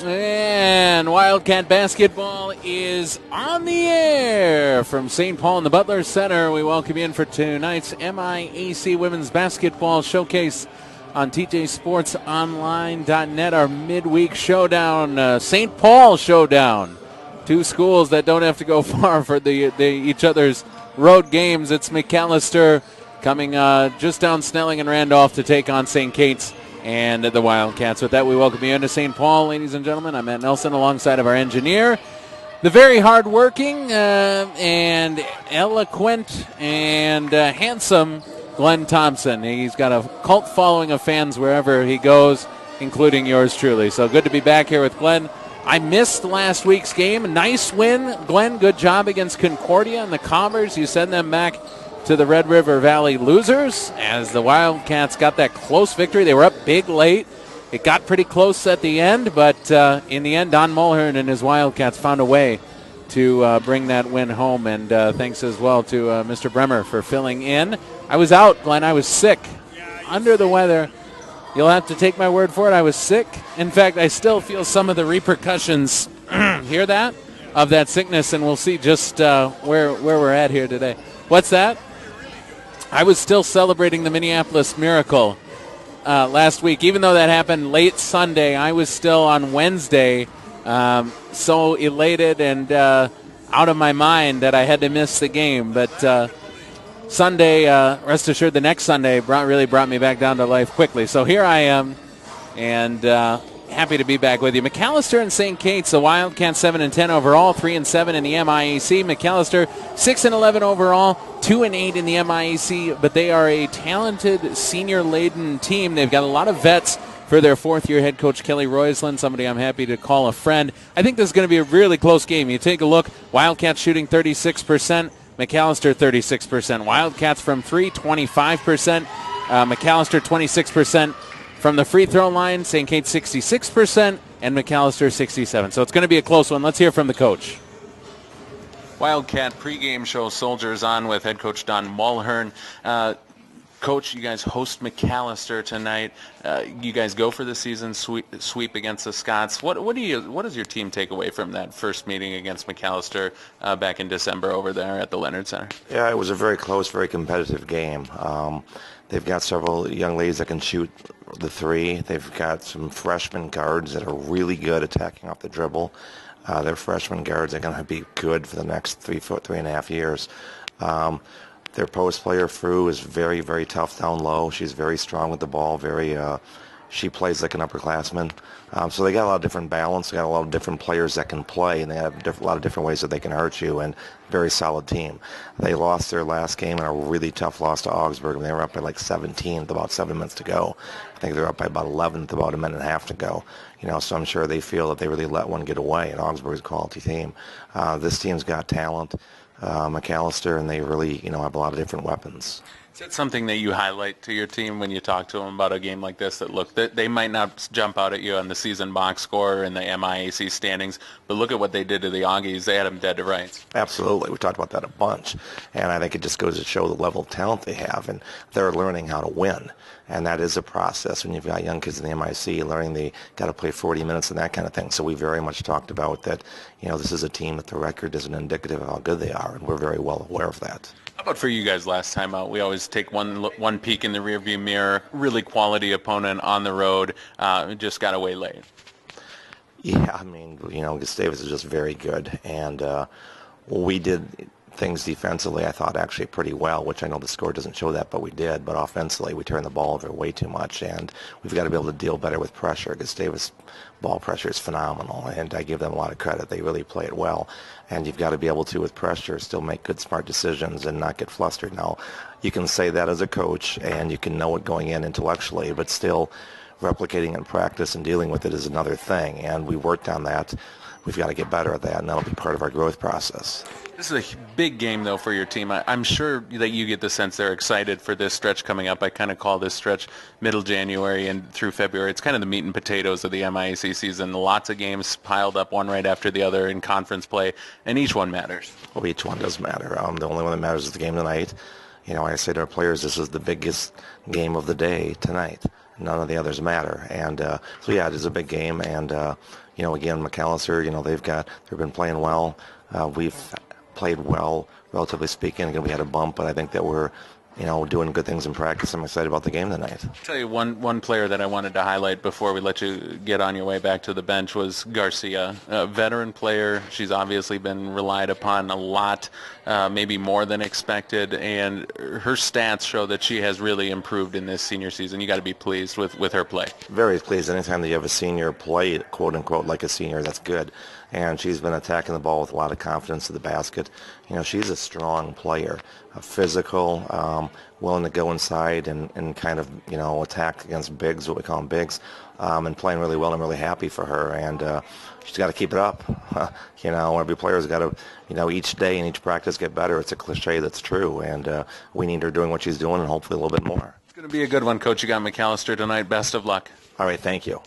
And Wildcat basketball is on the air from St. Paul in the Butler Center. We welcome you in for tonight's MIAC Women's Basketball Showcase on TJSportsOnline.net, our midweek showdown, St. Paul showdown. Two schools that don't have to go far for each other's road games. It's Macalester coming just down Snelling and Randolph to take on St. Kate's and the Wildcats. With that, we welcome you into St. Paul, ladies and gentlemen. I'm Matt Nelson alongside of our engineer, the very hard-working and eloquent and handsome Glenn Thompson. He's got a cult following of fans wherever he goes, including yours truly. So good to be back here with Glenn. I missed last week's game. Nice win, Glenn. Good job against Concordia and the Commers. You send them back to the Red River Valley losers as the Wildcats got that close victory. They were up big late. It got pretty close at the end, but in the end, Don Mulhern and his Wildcats found a way to bring that win home. And thanks as well to Mr. Bremer for filling in. I was out, Glenn. I was sick, under the weather. You'll have to take my word for it. I was sick. In fact, I still feel some of the repercussions, hear that, of that sickness, and we'll see just where we're at here today. What's that? I was still celebrating the Minneapolis Miracle last week. Even though that happened late Sunday, I was still on Wednesday so elated and out of my mind that I had to miss the game. But Sunday, rest assured, the next Sunday really brought me back down to life quickly. So here I am, and happy to be back with you. Macalester and St. Kate's, the Wildcats 7-10 overall, 3-7 in the MIAC. Macalester 6-11 overall, 2-8 in the MIAC, but they are a talented, senior-laden team. They've got a lot of vets for their fourth-year head coach, Kelly Roisland, somebody I'm happy to call a friend. I think this is going to be a really close game. You take a look, Wildcats shooting 36%, Macalester 36%. Wildcats from three, 25%. Macalester 26%. From the free throw line, St. Kate's 66% and Macalester 67%. So it's going to be a close one. Let's hear from the coach. Wildcat pregame show, Soldiers On with head coach Don Mulhern. Coach, you guys host Macalester tonight. You guys go for the season sweep against the Scots. What does your team take away from that first meeting against Macalester back in December over there at the Leonard Center? Yeah, it was a very close, very competitive game. They've got several young ladies that can shoot the three. They've got some freshman guards that are really good attacking off the dribble. They're freshman guards that are going to be good for the next 3.5 years. Their post player, Fru, is very, very tough down low. She's very strong with the ball. She plays like an upperclassman. So they got a lot of different balance. They got a lot of different players that can play, and they have a lot of different ways that they can hurt you, and very solid team. They lost their last game in a really tough loss to Augsburg. They were up by like 17 with about 7 minutes to go. I think they're up by about 11 with about a minute and a half to go. So I'm sure they feel that they really let one get away, and Augsburg's a quality team. This team's got talent, Macalester, and they really, have a lot of different weapons. Is that something that you highlight to your team when you talk to them about a game like this? That look, they might not jump out at you on the season box score and the MIAC standings, but look at what they did to the Augies. They had them dead to rights. Absolutely. We talked about that a bunch, and I think it just goes to show the level of talent they have, and they're learning how to win. And that is a process when you've got young kids in the MIC learning they got to play 40 minutes and that kind of thing. So we very much talked about that, this is a team that the record isn't indicative of how good they are, and we're very well aware of that. How about for you guys last time out? We always take one peek in the rearview mirror. Really quality opponent on the road. Just got away late. Yeah, Gustavus is just very good, and we did things defensively, I thought, actually pretty well, which I know the score doesn't show that, but we did. But offensively, we turned the ball over way too much, and we've got to be able to deal better with pressure. Gustavus' ball pressure is phenomenal, and I give them a lot of credit. They really play it well, and you've got to be able to, with pressure, still make good, smart decisions and not get flustered. Now, you can say that as a coach, and you can know it going in intellectually, but still replicating in practice and dealing with it is another thing, and we worked on that. We've got to get better at that, and that'll be part of our growth process. This is a big game, though, for your team. I'm sure that you get the sense they're excited for this stretch coming up. I kind of call this stretch middle January and through February. It's kind of the meat and potatoes of the MIAC season. Lots of games piled up one right after the other in conference play, and each one matters. Well, each one does matter. The only one that matters is the game tonight. I say to our players, this is the biggest game of the day tonight. none of the others matter. And so yeah, it is a big game. And again, Macalester, they've been playing well. We've played well, relatively speaking. Again, we had a bump, but I think that we're doing good things in practice. I'm excited about the game tonight. I'll tell you one player that I wanted to highlight before we let you get on your way back to the bench was Garcia, a veteran player. She's obviously been relied upon a lot, maybe more than expected, and her stats show that she has really improved in this senior season. You got to be pleased with her play. Very pleased. Anytime that you have a senior play, quote unquote, like a senior, that's good. And she's been attacking the ball with a lot of confidence to the basket. She's a strong player, physical, willing to go inside and kind of, attack against bigs, what we call them bigs, and playing really well. I'm really happy for her. And she's got to keep it up. Every player's got to, each day and each practice get better. It's a cliche that's true. And we need her doing what she's doing and hopefully a little bit more. It's going to be a good one, Coach. You got Macalester tonight. Best of luck. All right, thank you.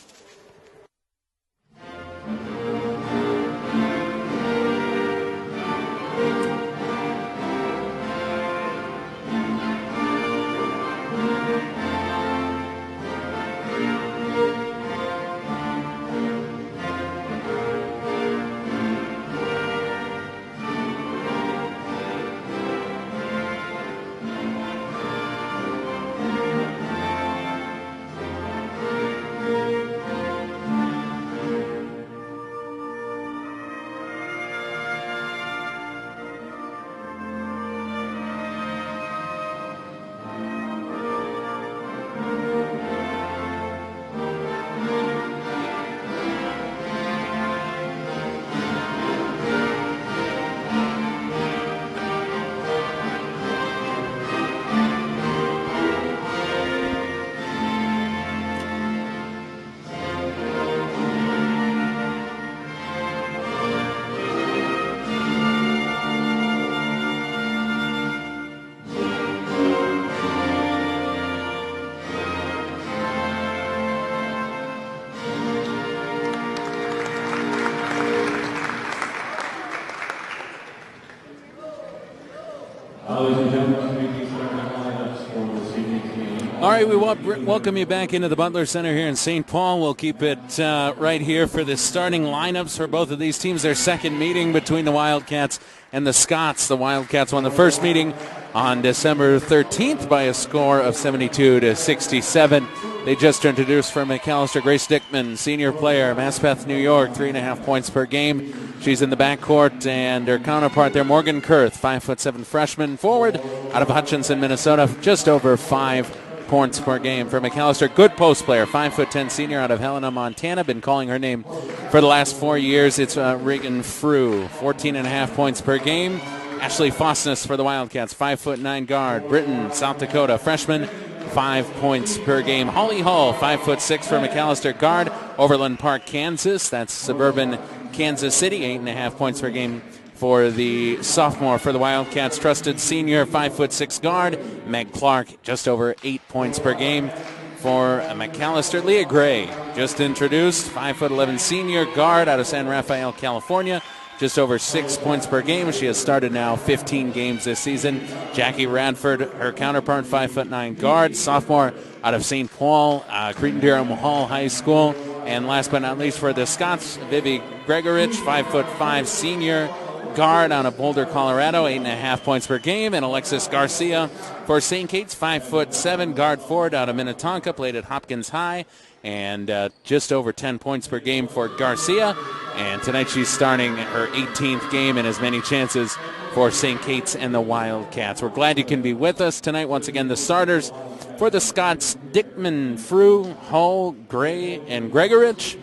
All right, we welcome you back into the Butler Center here in St. Paul. We'll keep it right here for the starting lineups for both of these teams. Their second meeting between the Wildcats and the Scots. The Wildcats won the first meeting on December 13th by a score of 72-67. They just introduced for Macalester Grace Dickman, senior player, Maspeth, New York, 3.5 points per game. She's in the backcourt, and her counterpart there, Morgan Kurth, 5'7" freshman forward out of Hutchinson, Minnesota, just over 5 points per game. For Macalester, good post player, 5'10" senior out of Helena, Montana. Been calling her name for the last 4 years. It's Reagan Frew, 14.5 points per game. Ashley Fosness for the Wildcats, 5'9" guard. Britain, South Dakota, freshman, 5 points per game. Holly Hull, 5'6" for Macalester guard. Overland Park, Kansas. That's suburban Kansas City, 8.5 points per game for the sophomore. For the Wildcats, trusted senior, 5'6" guard, Meg Clark, just over 8 points per game. For Macalester, Leah Gray, just introduced, 5'11" senior guard out of San Rafael, California, just over 6 points per game. She has started now 15 games this season. Jackie Radford, her counterpart, 5'9" guard, sophomore out of St. Paul, Cretin-Derham Hall High School. And last but not least for the Scots, Vivi Gregorich, 5'5" senior guard out of Boulder, Colorado, 8.5 points per game. And Alexis Garcia for St. Kate's, 5'7" guard forward out of Minnetonka, played at Hopkins High, and just over 10 points per game for Garcia. And tonight she's starting her 18th game and as many chances for St. Kate's and the Wildcats. We're glad you can be with us tonight. Once again, the starters for the Scots, Dickman, Frew, Hull, Gray, and Gregorich.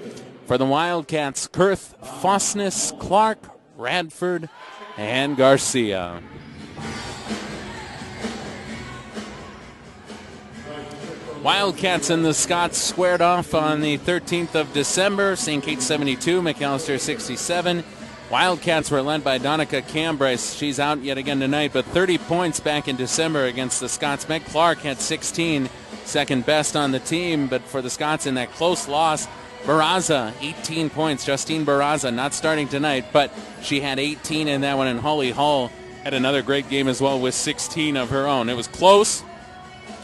For the Wildcats, Kurth, Fosness, Clark, Radford, and Garcia. Wildcats and the Scots squared off on the 13th of December. St. Kate's 72, Macalester 67. Wildcats were led by Donica Cambryce. She's out yet again tonight, but 30 points back in December against the Scots. Meg Clark had 16, second best on the team, but for the Scots in that close loss, Barraza, 18 points. Justine Barraza not starting tonight, but she had 18 in that one, and Holly Hull had another great game as well with 16 of her own. It was close.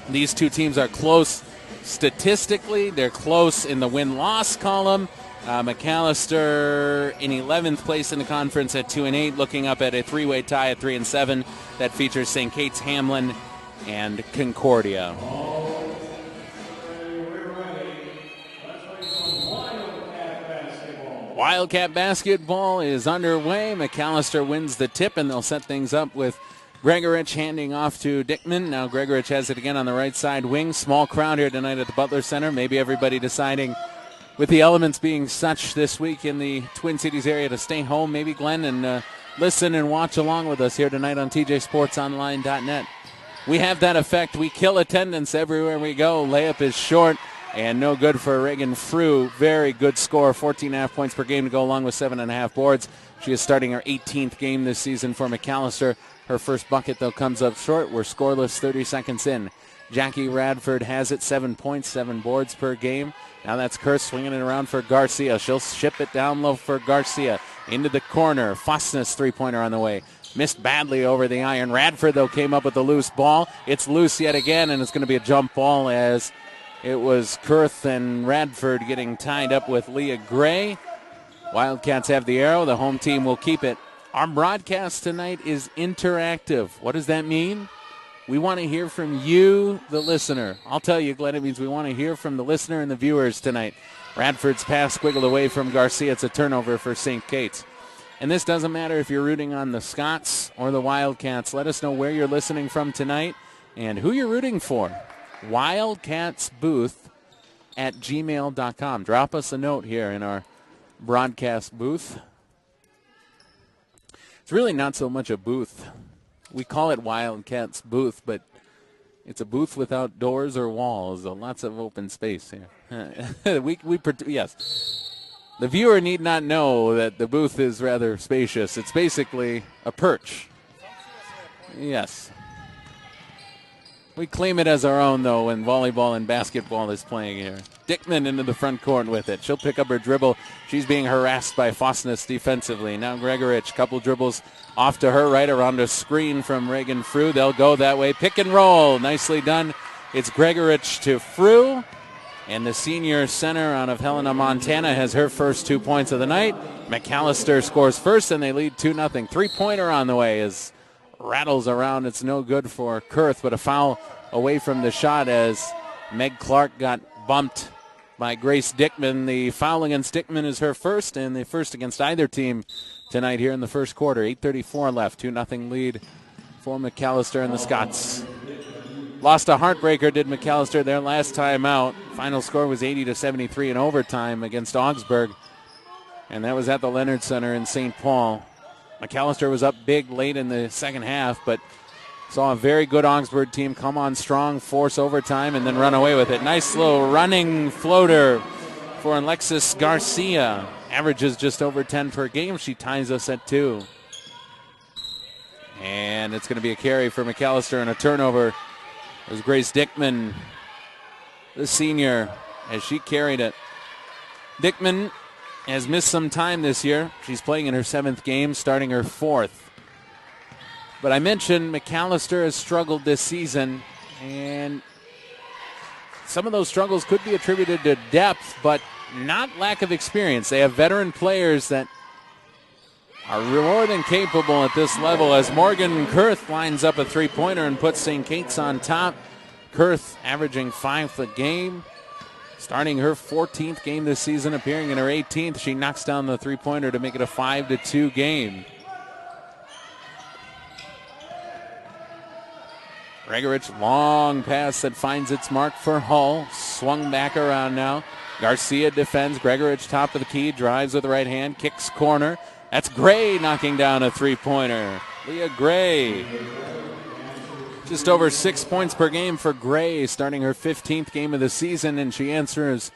These two teams are close statistically, they're close in the win-loss column. Macalester in 11th place in the conference at 2-8, looking up at a three-way tie at 3-7 that features St. Kate's, Hamlin, and Concordia. Wildcat basketball is underway. Macalester wins the tip, and they'll set things up with Gregorich handing off to Dickman. Now Gregorich has it again on the right side wing. Small crowd here tonight at the Butler Center. Maybe everybody deciding, with the elements being such this week in the Twin Cities area, to stay home. Maybe Glenn and listen and watch along with us here tonight on TJSportsOnline.net. We have that effect. We kill attendance everywhere we go. Layup is short and no good for Reagan Frew. Very good score, 14.5 points per game to go along with 7.5 boards. She is starting her 18th game this season for Macalester. Her first bucket, though, comes up short. We're scoreless 30 seconds in. Jackie Radford has it, 7 points, 7 boards per game. Now that's Kurth swinging it around for Garcia. She'll ship it down low for Garcia. Into the corner. Fosness three-pointer on the way. Missed badly over the iron. Radford, though, came up with the loose ball. It's loose yet again, and it's going to be a jump ball as it was Kurth and Radford getting tied up with Leah Gray. Wildcats have the arrow. The home team will keep it. Our broadcast tonight is interactive. What does that mean? We want to hear from you, the listener. I'll tell you, Glenn, it means we want to hear from the listener and the viewers tonight. Radford's pass squiggled away from Garcia. It's a turnover for St. Kate's. And this doesn't matter if you're rooting on the Scots or the Wildcats. Let us know where you're listening from tonight and who you're rooting for. WildcatsBooth@gmail.com. Drop us a note here in our broadcast booth. It's really not so much a booth. We call it Wildcats booth, but it's a booth without doors or walls. Lots of open space here. Yes. The viewer need not know that the booth is rather spacious. It's basically a perch. Yes. We claim it as our own, though, when volleyball and basketball is playing here. Dickman into the front court with it. She'll pick up her dribble. She's being harassed by Fosness defensively. Now Gregorich, couple dribbles off to her right around a screen from Reagan Frew. They'll go that way. Pick and roll. Nicely done. It's Gregorich to Frew. And the senior center out of Helena, Montana, has her first 2 points of the night. Macalester scores first, and they lead 2-0. Three-pointer on the way as rattles around. It's no good for Kurth, but a foul away from the shot as Meg Clark got bumped by Grace Dickman. The foul against Dickman is her first, and the first against either team tonight here in the first quarter. 8:34 left, 2-0 lead for Macalester and the Scots. Lost a heartbreaker, did Macalester, their last time out. Final score was 80-73 in overtime against Augsburg, and that was at the Leonard Center in St. Paul. Macalester was up big late in the second half, but saw a very good Augsburg team come on strong, force overtime, and then run away with it. Nice little running floater for Alexis Garcia. Averages just over 10 per game. She ties us at 2. And it's going to be a carry for Macalester and a turnover. It was Grace Dickman, the senior, as she carried it. Dickman has missed some time this year. She's playing in her 7th game, starting her 4th. But I mentioned Macalester has struggled this season, and some of those struggles could be attributed to depth, but not lack of experience. They have veteran players that are more than capable at this level as Morgan Kurth lines up a three-pointer and puts St. Kate's on top. Kurth averaging 5 a game. Starting her 14th game this season, appearing in her 18th. She knocks down the three-pointer to make it a 5-2 game. Gregorich, long pass that finds its mark for Hull. Swung back around now. Garcia defends. Gregorich, top of the key, drives with the right hand, kicks corner. That's Gray knocking down a three-pointer. Leah Gray. Just over 6 points per game for Gray, starting her 15th game of the season, and she answers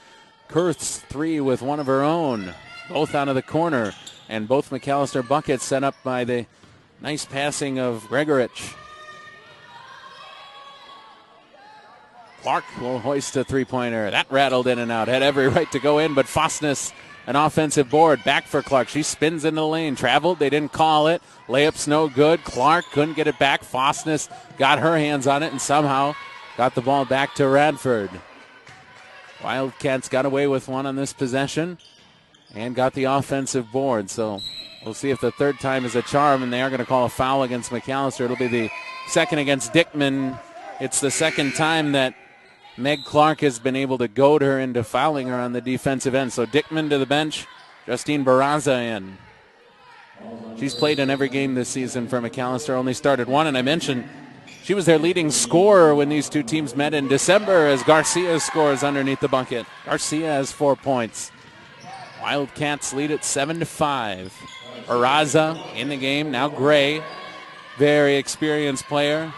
Kurth's 3 with one of her own. Both out of the corner, and both Macalester buckets set up by the nice passing of Gregorich. Clark will hoist a three-pointer. That rattled in and out. Had every right to go in, but Fosness, an offensive board. Back for Clark. She spins into the lane. Traveled. They didn't call it. Layup's no good. Clark couldn't get it back. Fosness got her hands on it and somehow got the ball back to Radford. Wildcats got away with one on this possession and got the offensive board. So we'll see if the third time is a charm, and they are going to call a foul against Macalester. It'll be the second against Dickman. It's the second time that Meg Clark has been able to goad her into fouling her on the defensive end. So Dickman to the bench, Justine Barraza in. She's played in every game this season for Macalester, only started one, and I mentioned she was their leading scorer when these two teams met in December as Garcia scores underneath the bucket. Garcia has 4 points. Wildcats lead at 7-5. Barraza in the game. Now Gray, very experienced player.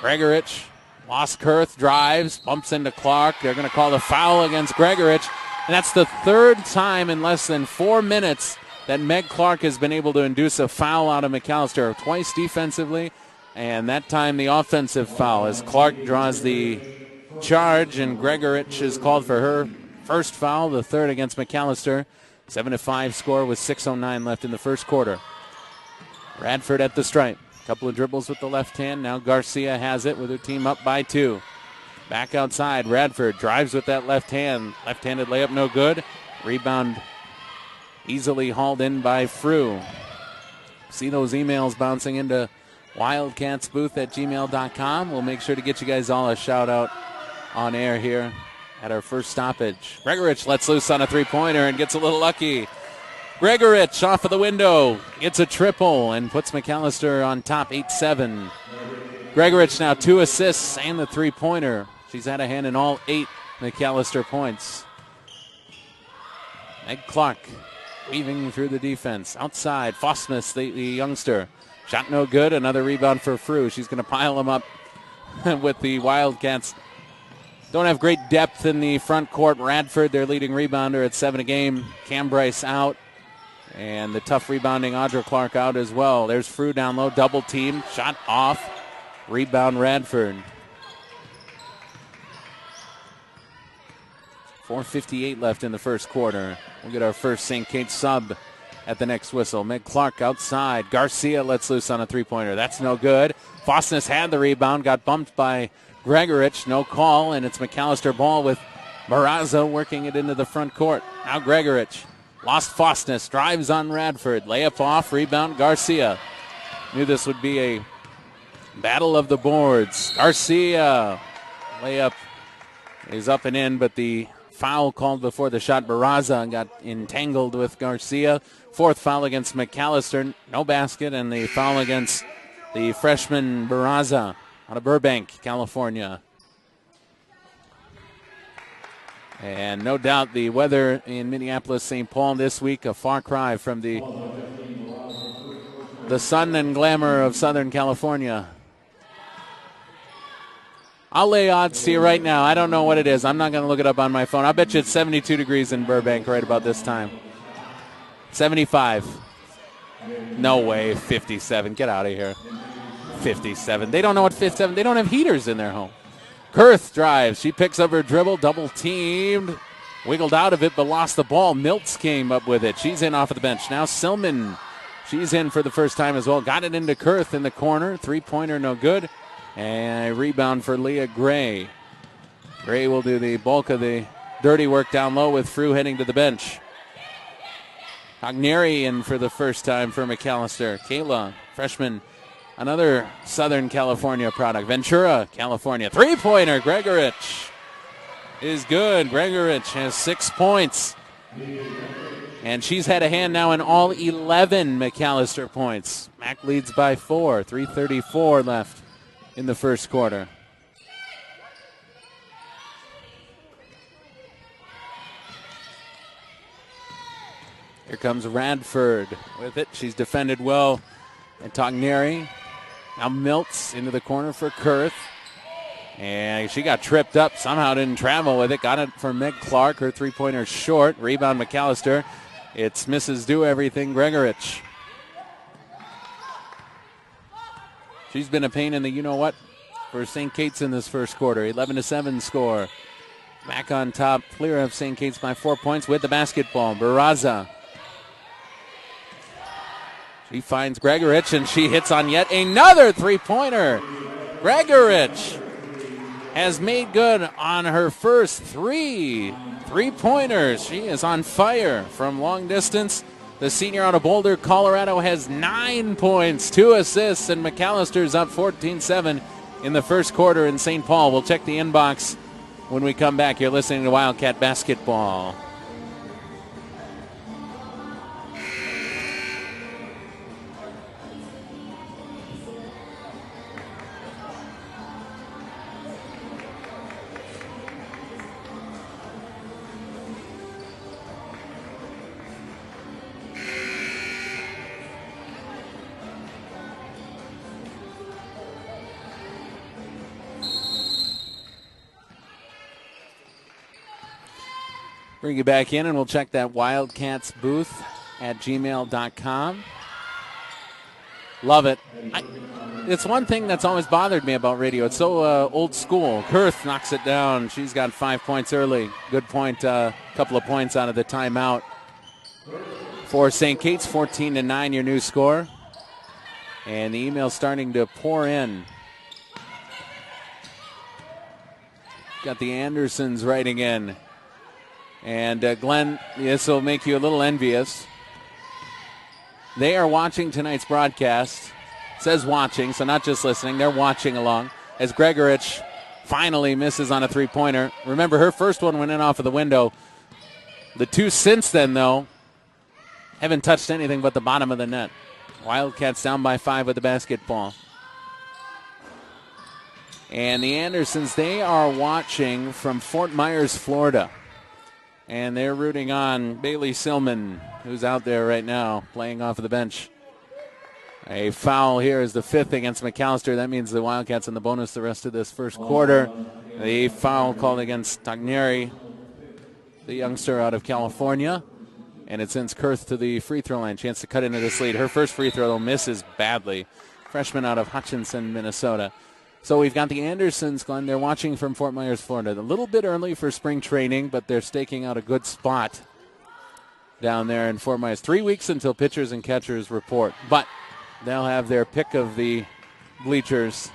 Gregorich, lost Kurth, drives, bumps into Clark. They're going to call the foul against Gregorich. And that's the third time in less than 4 minutes that Meg Clark has been able to induce a foul out of Macalester. Twice defensively, and that time the offensive foul as Clark draws the charge, and Gregorich is called for her first foul, the third against Macalester. 7-5 score with 6:09 left in the first quarter. Radford at the stripe. Couple of dribbles with the left hand. Now Garcia has it with her team up by 2. Back outside. Radford drives with that left hand. Left-handed layup no good. Rebound easily hauled in by Frew. See those emails bouncing into wildcatsbooth@gmail.com. We'll make sure to get you guys all a shout-out on air here at our first stoppage. Gregorich lets loose on a three-pointer and gets a little lucky. Gregorich off of the window, gets a triple and puts Macalester on top 8-7. Gregorich now 2 assists and the three-pointer. She's had a hand in all 8 Macalester points. Meg Clark weaving through the defense. Outside, Fosmus, the youngster. Shot no good. Another rebound for Frew. She's going to pile them up with the Wildcats. Don't have great depth in the front court. Radford, their leading rebounder at 7 a game. Cam Bryce out. And the tough rebounding Audra Clark out as well. There's Frew down low. Double team. Shot off. Rebound Radford. 4:58 left in the first quarter. We'll get our first St. Kate sub at the next whistle. Meg Clark outside. Garcia lets loose on a three-pointer. That's no good. Fosness had the rebound. Got bumped by Gregorich. No call, and it's Macalester ball with Barraza working it into the front court. Now Gregorich. Lost Fosness. Drives on Radford. Layup off. Rebound Garcia. Knew this would be a battle of the boards. Garcia. Layup is up and in, but the foul called before the shot. Barraza got entangled with Garcia. 4th foul against Macalester. No basket, and the foul against the freshman Barraza out of Burbank, California. And no doubt the weather in Minneapolis, St. Paul this week, a far cry from the sun and glamour of Southern California. I'll lay odds to you right now. I don't know what it is. I'm not going to look it up on my phone. I'll bet you it's 72 degrees in Burbank right about this time. 75. No way. 57. Get out of here. 57. They don't know what 57. They don't have heaters in their home. Kurth drives. She picks up her dribble. Double teamed. Wiggled out of it, but lost the ball. Miltz came up with it. She's in off of the bench. Now Silman. She's in for the first time as well. Got it into Kurth in the corner. Three-pointer no good. And a rebound for Leah Gray. Gray will do the bulk of the dirty work down low with Frew heading to the bench. Cogneri in for the first time for Macalester. Kayla, freshman, another Southern California product. Ventura, California. Three-pointer, Gregorich is good. Gregorich has 6 points. And she's had a hand now in all 11 Macalester points. Mac leads by 4. 3:34 left in the first quarter. Here comes Radford with it. She's defended well. And Togneri. Now Miltz into the corner for Kurth. And she got tripped up. Somehow didn't travel with it. Got it for Meg Clark. Her three-pointer short. Rebound Macalester. It's Mrs. Do Everything Gregorich. She's been a pain in the you-know-what for St. Kate's in this first quarter. 11-7 score. Back on top. Clear of St. Kate's by 4 points with the basketball. Barraza. She finds Gregorich, and she hits on yet another three-pointer. Gregorich has made good on her first three-pointers. She is on fire from long distance. The senior out of Boulder, Colorado, has 9 points, 2 assists, and Macalester's up 14-7 in the first quarter in St. Paul. We'll check the inbox when we come back. You're listening to Wildcat Basketball. Bring you back in, and we'll check that Wildcats booth at gmail.com. Love it. It's one thing that's always bothered me about radio. It's so old school. Kurth knocks it down. She's got 5 points early. Good point, couple of points out of the timeout. For St. Kate's, 14-9, your new score. And the email's starting to pour in. Got the Andersons writing in. And Glenn, this will make you a little envious. They are watching tonight's broadcast. It says watching, so not just listening. They're watching along as Gregorich finally misses on a three-pointer. Remember, her first one went in off of the window. The two since then, though, haven't touched anything but the bottom of the net. Wildcats down by 5 with the basketball. And the Andersons, they are watching from Fort Myers, Florida. And they're rooting on Bailey Silman, who's out there right now playing off of the bench. A foul here is the 5th against Macalester. That means the Wildcats in the bonus the rest of this first quarter. The foul called against Tagneri, the youngster out of California. And it sends Kurth to the free throw line. Chance to cut into this lead. Her first free throw, though, misses badly. Freshman out of Hutchinson, Minnesota. So we've got the Andersons, Glenn. They're watching from Fort Myers, Florida. A little bit early for spring training, but they're staking out a good spot down there in Fort Myers. 3 weeks until pitchers and catchers report. But they'll have their pick of the bleachers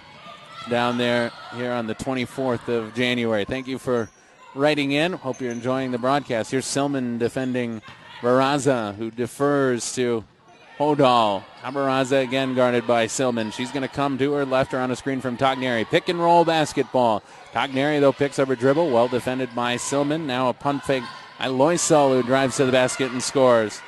down there here on the 24th of January. Thank you for writing in. Hope you're enjoying the broadcast. Here's Silman defending Barraza, who defers to Hodal. Barraza again guarded by Silman. She's going to come to her left or on a screen from Tagneri. Pick and roll basketball. Tagneri, though, picks up her dribble. Well defended by Silman. Now a punt fake by Loisel, who drives to the basket and scores.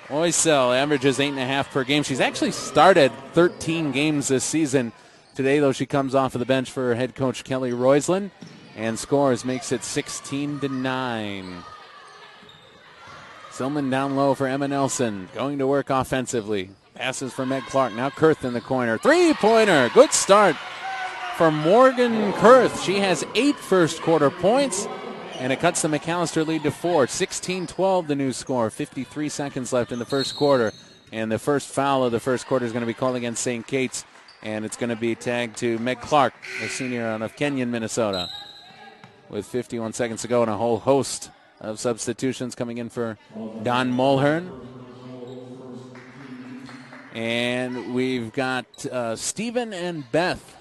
Loisel averages 8.5 per game. She's actually started 13 games this season. Today, though, she comes off of the bench for head coach Kelly Roislin and scores, makes it 16-9. Silman down low for Emma Nelson, going to work offensively. Passes for Meg Clark. Now Kurth in the corner. Three-pointer. Good start for Morgan Kurth. She has 8 first-quarter points, and it cuts the Macalester lead to 4. 16-12 the new score. 53 seconds left in the first quarter. And the first foul of the first quarter is going to be called against St. Kate's, and it's going to be tagged to Meg Clark, the senior out of Kenyon, Minnesota. With 51 seconds to go and a whole host of substitutions coming in for Don Mulhern. And we've got Stephen and Beth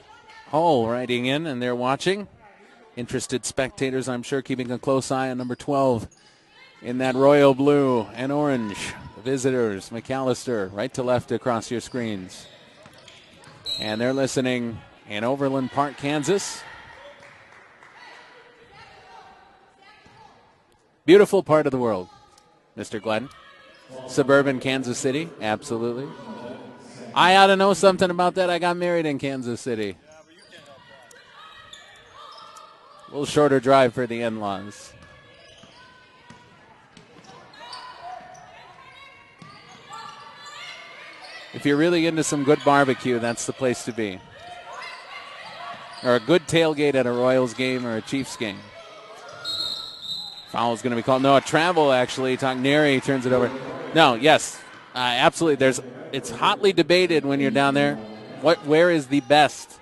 Hull writing in, and they're watching. Interested spectators, I'm sure, keeping a close eye on number 12 in that royal blue and orange. The visitors, Macalester, right to left across your screens. And they're listening in Overland Park, Kansas. Beautiful part of the world, Mr. Glenn. Suburban Kansas City, absolutely. I ought to know something about that. I got married in Kansas City. A little shorter drive for the in-laws. If you're really into some good barbecue, that's the place to be. Or a good tailgate at a Royals game or a Chiefs game. Foul is going to be called. No, a travel, actually. Tagneri turns it over. No, yes, absolutely. It's hotly debated when you're down there. Where is the best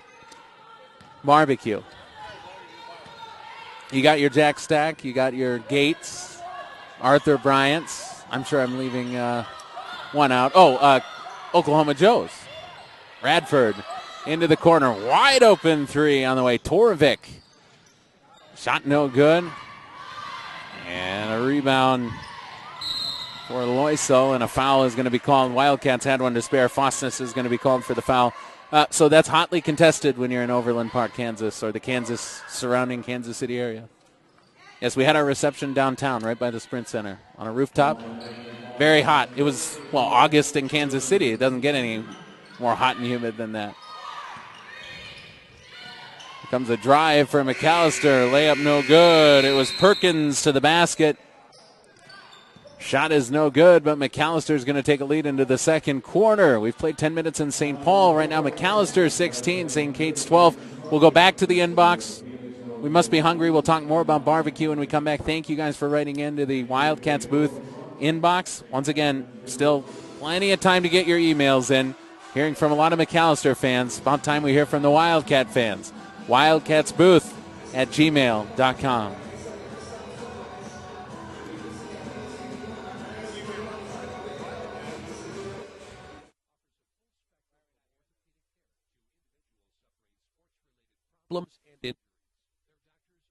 barbecue? You got your Jack Stack. You got your Gates, Arthur Bryant's. I'm sure I'm leaving one out. Oklahoma Joe's, Radford. into the corner. Wide open three on the way. Torvik. Shot no good. And a rebound for Loisel, and a foul is going to be called. Wildcats had one to spare. Fosness is going to be called for the foul. So that's hotly contested when you're in Overland Park, Kansas, or the Kansas surrounding Kansas City area. Yes, we had our reception downtown right by the Sprint Center on a rooftop. Very hot. It was, August in Kansas City. It doesn't get any more hot and humid than that. Here comes a drive for Macalester. Layup no good. It was Perkins to the basket. Shot is no good, but Macalester is going to take a lead into the second quarter. We've played 10 minutes in St. Paul. Right now, Macalester 16, St. Kate's 12. We'll go back to the inbox. We must be hungry. We'll talk more about barbecue when we come back. Thank you guys for writing into the Wildcats booth inbox. Once again, still plenty of time to get your emails in. Hearing from a lot of Macalester fans. About time we hear from the Wildcat fans. Wildcats booth at gmail.com.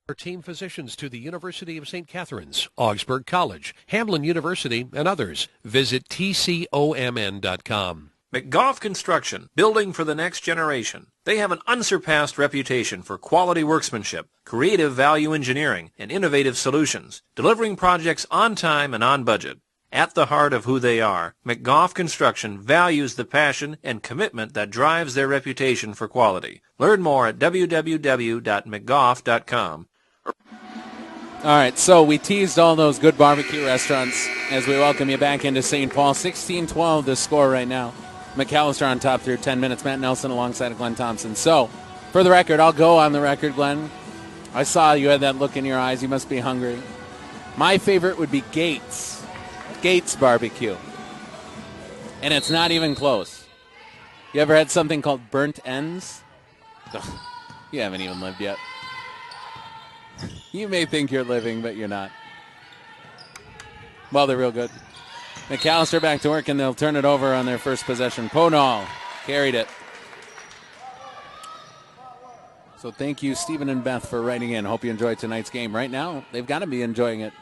Our team physicians to the University of St. Catharines, Augsburg College, Hamline University, and others. Visit tcomn.com. McGough Construction, building for the next generation. They have an unsurpassed reputation for quality workmanship, creative value engineering, and innovative solutions, delivering projects on time and on budget. At the heart of who they are, McGough Construction values the passion and commitment that drives their reputation for quality. Learn more at www.mcgough.com. All right, so we teased all those good barbecue restaurants as we welcome you back into St. Paul. 16-12 the score right now. Macalester on top through 10 minutes. Matt Nelson alongside Glenn Thompson. So, for the record, I'll go on the record, Glenn. I saw you had that look in your eyes. You must be hungry. My favorite would be Gates. Gates barbecue. And it's not even close. You ever had something called burnt ends? Ugh, you haven't even lived yet. You may think you're living, but you're not. Well, they're real good. Macalester back to work, and they'll turn it over on their first possession. Ponal carried it. So thank you, Stephen and Beth, for writing in. Hope you enjoyed tonight's game. Right now, they've got to be enjoying it.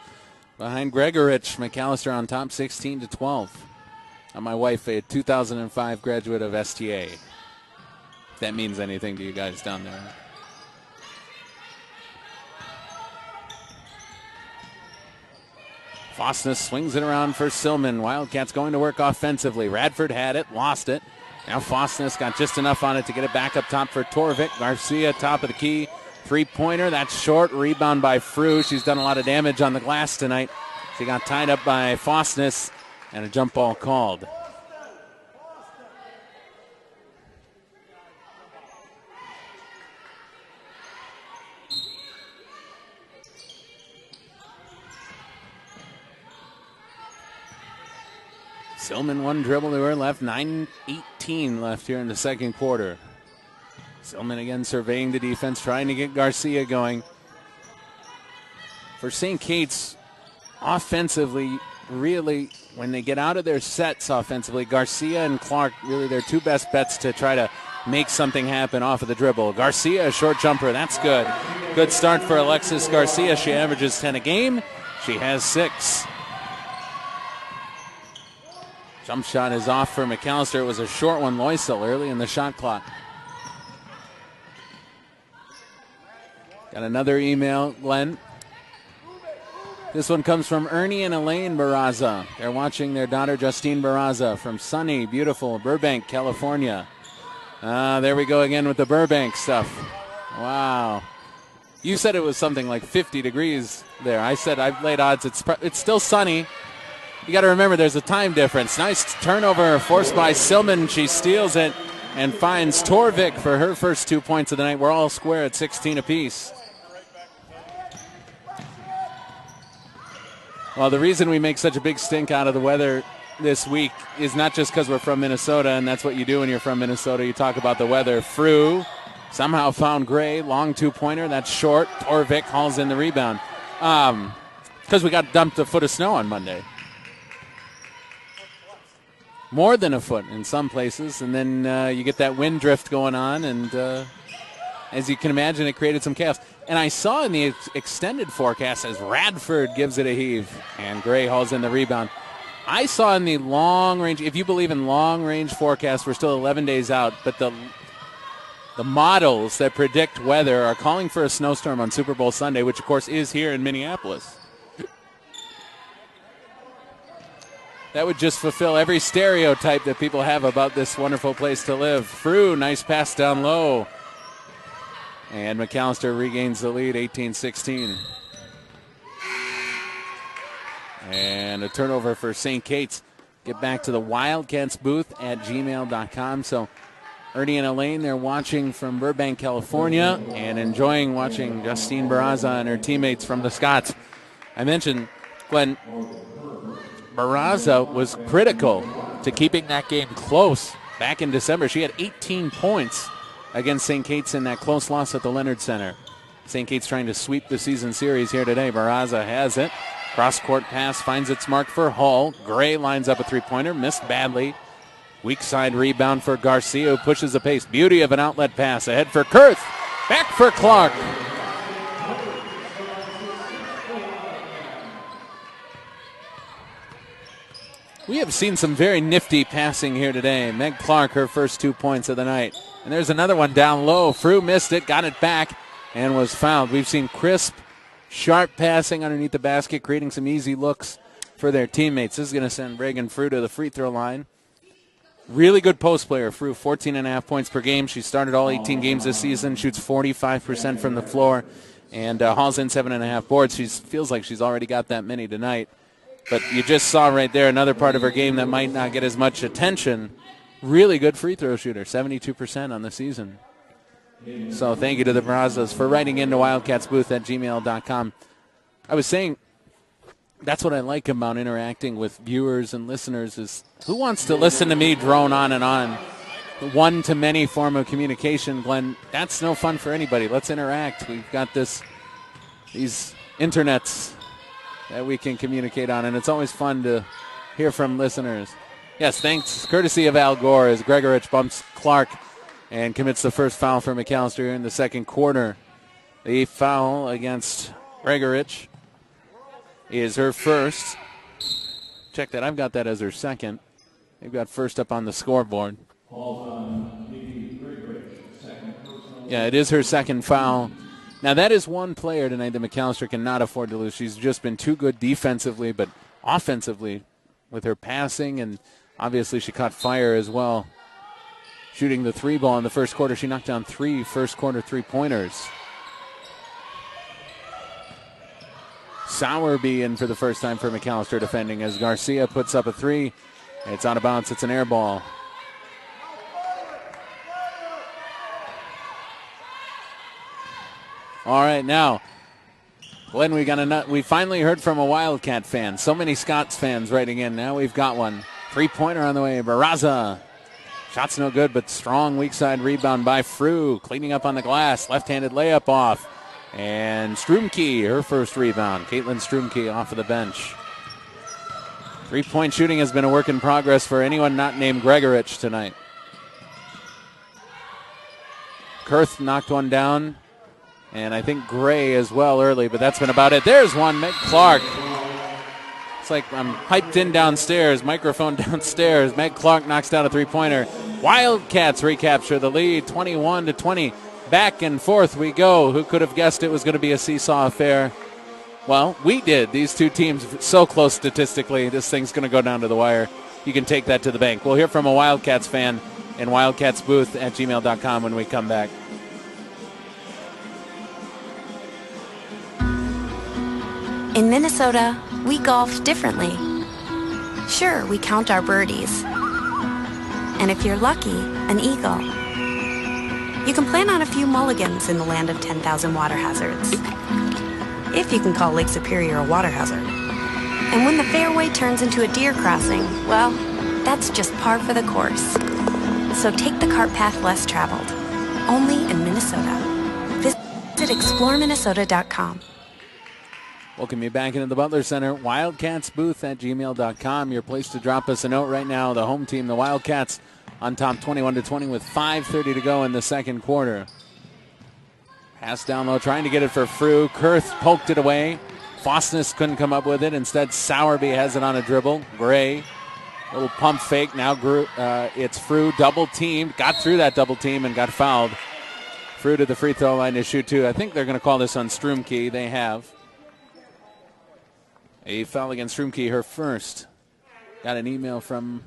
Behind Gregorich, Macalester on top, 16-12. My wife, a 2005 graduate of STA. If that means anything to you guys down there. Fosness swings it around for Silman. Wildcats going to work offensively. Radford had it, lost it. Now Fosness got just enough on it to get it back up top for Torvik. Garcia, top of the key. Three-pointer, that's short. Rebound by Frew. She's done a lot of damage on the glass tonight. She got tied up by Fosness, and a jump ball called. Silman one dribble to her left. 9:18 left here in the second quarter. Silman again surveying the defense, trying to get Garcia going. For St. Kate's, offensively, really, when they get out of their sets offensively, Garcia and Clark, really their two best bets to try to make something happen off of the dribble. Garcia, a short jumper, that's good. Good start for Alexis Garcia. She averages 10 a game. She has 6. Jump shot is off for Macalester. It was a short one, Loisel, early in the shot clock. Got another email, Glenn. This one comes from Ernie and Elaine Barraza. They're watching their daughter, Justine Barraza, from sunny, beautiful Burbank, California. There we go again with the Burbank stuff. Wow. You said it was something like 50 degrees there. I said I've laid odds. It's still sunny. You got to remember there's a time difference. Nice turnover forced by Silman. She steals it and finds Torvik for her first 2 points of the night. We're all square at 16 apiece. Well, the reason we make such a big stink out of the weather this week is not just because we're from Minnesota, and that's what you do when you're from Minnesota. You talk about the weather. Frew somehow found Gray. Long two-pointer. That's short. Torvik hauls in the rebound. Because we got dumped a foot of snow on Monday. more than a foot in some places, and then you get that wind drift going on, and as you can imagine, it created some chaos. And I saw in the extended forecast as Radford gives it a heave, and Gray hauls in the rebound. I saw in the long range, if you believe in long range forecasts, we're still 11 days out, but the models that predict weather are calling for a snowstorm on Super Bowl Sunday, which of course is here in Minneapolis. That would just fulfill every stereotype that people have about this wonderful place to live. Frew, nice pass down low. And Macalester regains the lead, 18-16. And a turnover for St. Kate's. Get back to the Wildcats booth at gmail.com. So Ernie and Elaine, they're watching from Burbank, California, and enjoying watching Justine Barraza and her teammates from the Scots. I mentioned, Glenn, Barraza was critical to keeping that game close back in December. She had 18 points against St. Kate's in that close loss at the Leonard Center. St. Kate's trying to sweep the season series here today. Barraza has it. Cross-court pass finds its mark for Hall. Gray lines up a three-pointer, missed badly. Weak side rebound for Garcia, who pushes the pace. Beauty of an outlet pass ahead for Kurth. Back for Clark. We have seen some very nifty passing here today. Meg Clark, her first 2 points of the night. And there's another one down low. Frew missed it, got it back, and was fouled. We've seen crisp, sharp passing underneath the basket, creating some easy looks for their teammates. This is going to send Reagan Frew to the free throw line. Really good post player. Frew 14.5 points per game. She started all 18 games this season, shoots 45% from the floor, and hauls in 7.5 boards. She feels like she's already got that many tonight. But you just saw right there another part of her game that might not get as much attention. Really good free throw shooter, 72% on the season. So thank you to the Barrazas for writing into Wildcats booth at gmail.com. I was saying that's what I like about interacting with viewers and listeners is who wants to listen to me drone on and on? One-to-many form of communication, Glenn, that's no fun for anybody. Let's interact. We've got these internets that we can communicate on, and it's always fun to hear from listeners. Yes, thanks, courtesy of Al Gore, as Gregorich bumps Clark and commits the first foul for Macalester in the second quarter. The foul against Gregorich is her first. Check that, I've got that as her second. They've got first up on the scoreboard. Yeah, it is her second foul. Now, that is one player tonight that Macalester cannot afford to lose. She's just been too good defensively, but offensively with her passing, and obviously she caught fire as well. Shooting the three ball in the first quarter, she knocked down 3 first-quarter three-pointers. Sowerby in for the first time for Macalester defending as Garcia puts up a three. It's out of bounds. It's an air ball. All right, now, Glenn, we finally heard from a Wildcat fan. So many Scots fans writing in. Now we've got one. Three-pointer on the way. Barraza. Shot's no good, but strong weak side rebound by Frew. Cleaning up on the glass. Left-handed layup off. And Strumke, her first rebound. Caitlin Strumke off of the bench. Three-point shooting has been a work in progress for anyone not named Gregorich tonight. Kurth knocked one down. And I think Gray as well early, but that's been about it. There's one, Meg Clark. It's like I'm piped in downstairs, microphone downstairs. Meg Clark knocks down a three-pointer. Wildcats recapture the lead, 21-20. Back and forth we go. Who could have guessed it was going to be a seesaw affair? Well, we did. These two teams so close statistically. This thing's going to go down to the wire. You can take that to the bank. We'll hear from a Wildcats fan in Wildcats booth at gmail.com when we come back. In Minnesota, we golf differently. Sure, we count our birdies. And if you're lucky, an eagle. You can plan on a few mulligans in the land of 10,000 water hazards. If you can call Lake Superior a water hazard. And when the fairway turns into a deer crossing, well, that's just par for the course. So take the cart path less traveled. Only in Minnesota. Visit exploreminnesota.com. Welcome you back into the Butler Center. WildcatsBooth@gmail.com. Your place to drop us a note right now. The home team, the Wildcats, on top 21-20 with 5:30 to go in the second quarter. Pass down low, trying to get it for Frew. Kurth poked it away. Fosness couldn't come up with it. Instead, Sowerby has it on a dribble. Gray, little pump fake. Now it's Frew, double teamed. Got through that double team and got fouled. Frew to the free throw line to shoot two. I think they're going to call this on Strumke. They have. A foul against Strumke, her first. Got an email from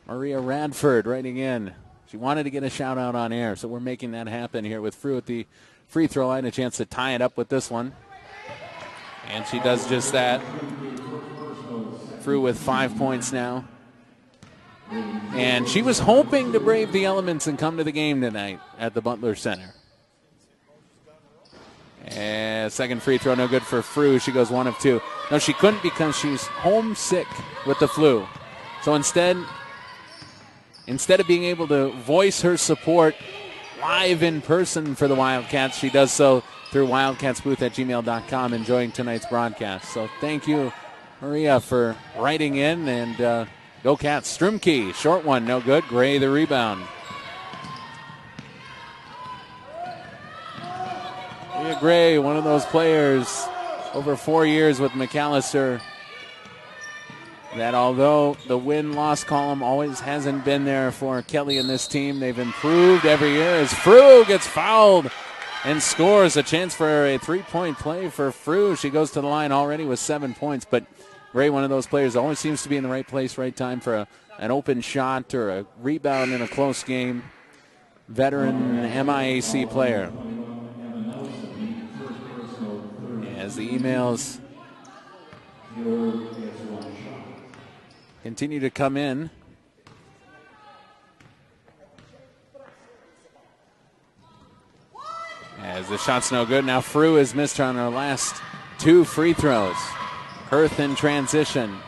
Maria Radford writing in. She wanted to get a shout out on air, so we're making that happen here with Frew at the free throw line. A chance to tie it up with this one. And she does just that. Frew with 5 points now. And she was hoping to brave the elements and come to the game tonight at the Butler Center. And second free throw, no good for Frew. She goes 1 of 2. No, she couldn't because she's homesick with the flu. So instead of being able to voice her support live in person for the Wildcats, she does so through wildcatsbooth@gmail.com, enjoying tonight's broadcast. So thank you, Maria, for writing in. And go Cats. Strumke, short one, no good. Gray the rebound. Leah Gray, one of those players over 4 years with Macalester that although the win-loss column always hasn't been there for Kelly and this team, they've improved every year as Frew gets fouled and scores. A chance for a three-point play for Frew. She goes to the line already with 7 points, but Gray, one of those players, always seems to be in the right place, right time for an open shot or a rebound in a close game. Veteran MIAC player. As the emails continue to come in. As the shot's no good. Now Frew has missed on her last 2 free throws. Kurth in transition.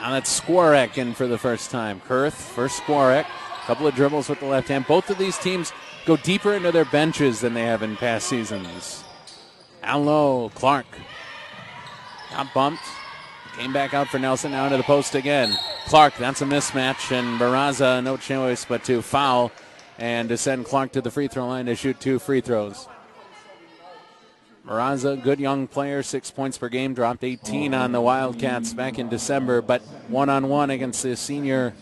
Now that's Skwarek in for the first time. Kurth for Skwarek. Couple of dribbles with the left hand. Both of these teams go deeper into their benches than they have in past seasons. Down low, Clark. Got bumped. Came back out for Nelson, now into the post again. Clark, that's a mismatch, and Barraza, no choice but to foul and to send Clark to the free throw line to shoot 2 free throws. Barraza, good young player, 6 points per game, dropped 18 on the Wildcats back in December, but one-on-one against the senior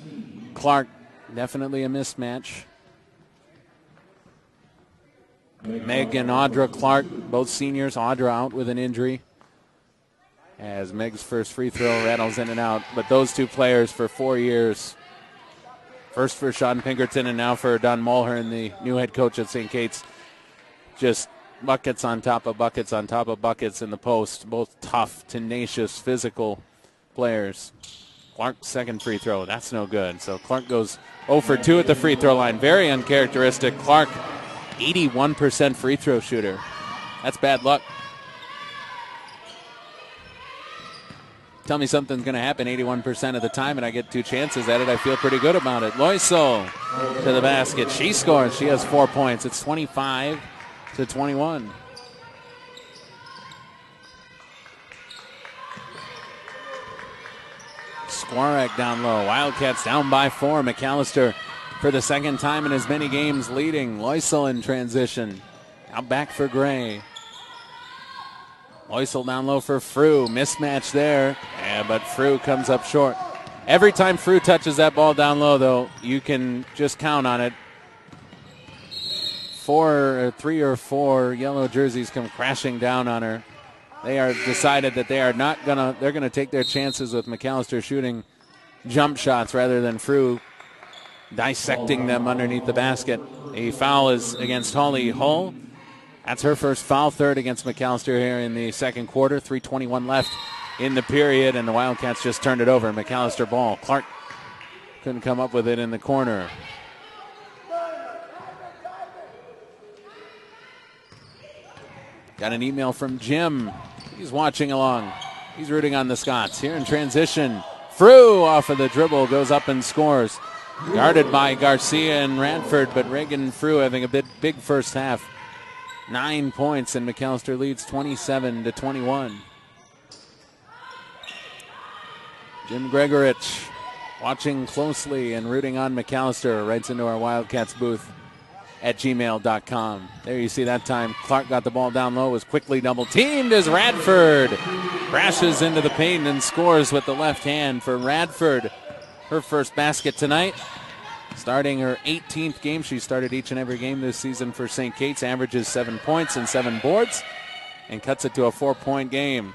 Clark, definitely a mismatch. Meg and Audra Clark, both seniors. Audra out with an injury. As Meg's first free throw rattles in and out. But those 2 players for 4 years. First for Sean Pinkerton and now for Don Mulhern, the new head coach at St. Kate's. Just buckets on top of buckets on top of buckets in the post. Both tough, tenacious, physical players. Clark's second free throw. That's no good. So Clark goes 0 for 2 at the free throw line. Very uncharacteristic. Clark, 81% free throw shooter. That's bad luck. Tell me something's going to happen 81% of the time and I get 2 chances at it. I feel pretty good about it. Loisel to the basket. She scores. She has 4 points. It's 25-21. Skwarek down low. Wildcats down by 4. Macalester for the second time in as many games leading. Loisel in transition. Now back for Gray. Loisel down low for Frew. Mismatch there, but Frew comes up short. Every time Frew touches that ball down low, though, you can just count on it. 3 or 4 yellow jerseys come crashing down on her. They are decided that they're going to take their chances with Macalester shooting jump shots rather than Frew dissecting them underneath the basket. A foul is against Holly Hull. That's her first foul, third against Macalester here in the second quarter. 3:21 left in the period, and the Wildcats just turned it over. Macalester ball. Clark couldn't come up with it in the corner. Got an email from Jim. He's watching along. He's rooting on the Scots. Here in transition, Frew off of the dribble goes up and scores. Guarded by Garcia and Radford, but Reagan Frew having a big first half. 9 points, and Macalester leads 27-21. Jim Gregorich watching closely and rooting on Macalester. Writes into our Wildcats booth at gmail.com. There you see that time. Clark got the ball down low, was quickly double teamed as Radford crashes into the paint and scores with the left hand for Radford. Her first basket tonight. Starting her 18th game. She started each and every game this season for St. Kate's. Averages 7 points and 7 boards and cuts it to a 4-point game.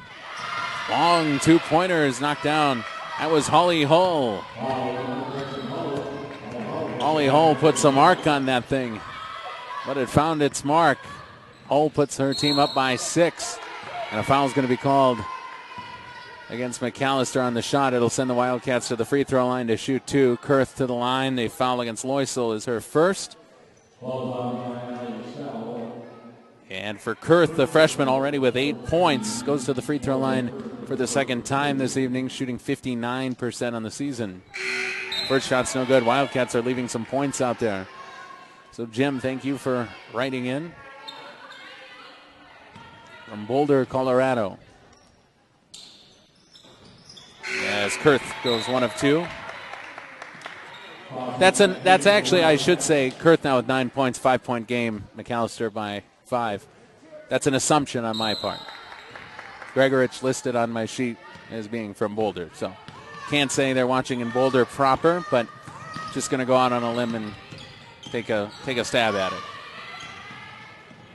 Long two-pointer is knocked down. That was Holly Hull. Holly Hull puts a mark on that thing, but it found its mark. Hull puts her team up by 6, and a foul is going to be called against Macalester on the shot. It'll send the Wildcats to the free throw line to shoot 2. Kurth to the line. The foul against Loisel is her first. And for Kurth, the freshman, already with 8 points, goes to the free throw line for the second time this evening, shooting 59% on the season. First shot's no good. Wildcats are leaving some points out there. So, Jim, thank you for writing in from Boulder, Colorado. As Kurth goes 1 of 2. That's actually, I should say, Kurth now with 9 points, 5-point game. Macalester by 5. That's an assumption on my part. Gregorich listed on my sheet as being from Boulder, so can't say they're watching in Boulder proper, but just going to go out on a limb and take a stab at it.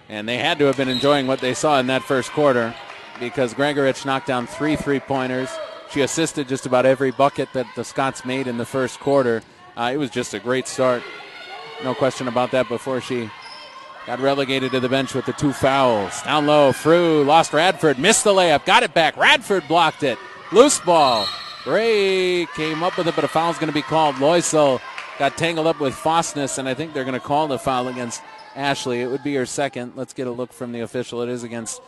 And they had to have been enjoying what they saw in that first quarter, because Gregorich knocked down 3 3-pointers. She assisted just about every bucket that the Scots made in the first quarter. It was just a great start. No question about that before she got relegated to the bench with the 2 fouls. Down low, Frew lost Radford, missed the layup, got it back. Radford blocked it. Loose ball. Gray came up with it, but a foul's going to be called. Loisel got tangled up with Fosness, and I think they're going to call the foul against Ashley. It would be her second. Let's get a look from the official. It is against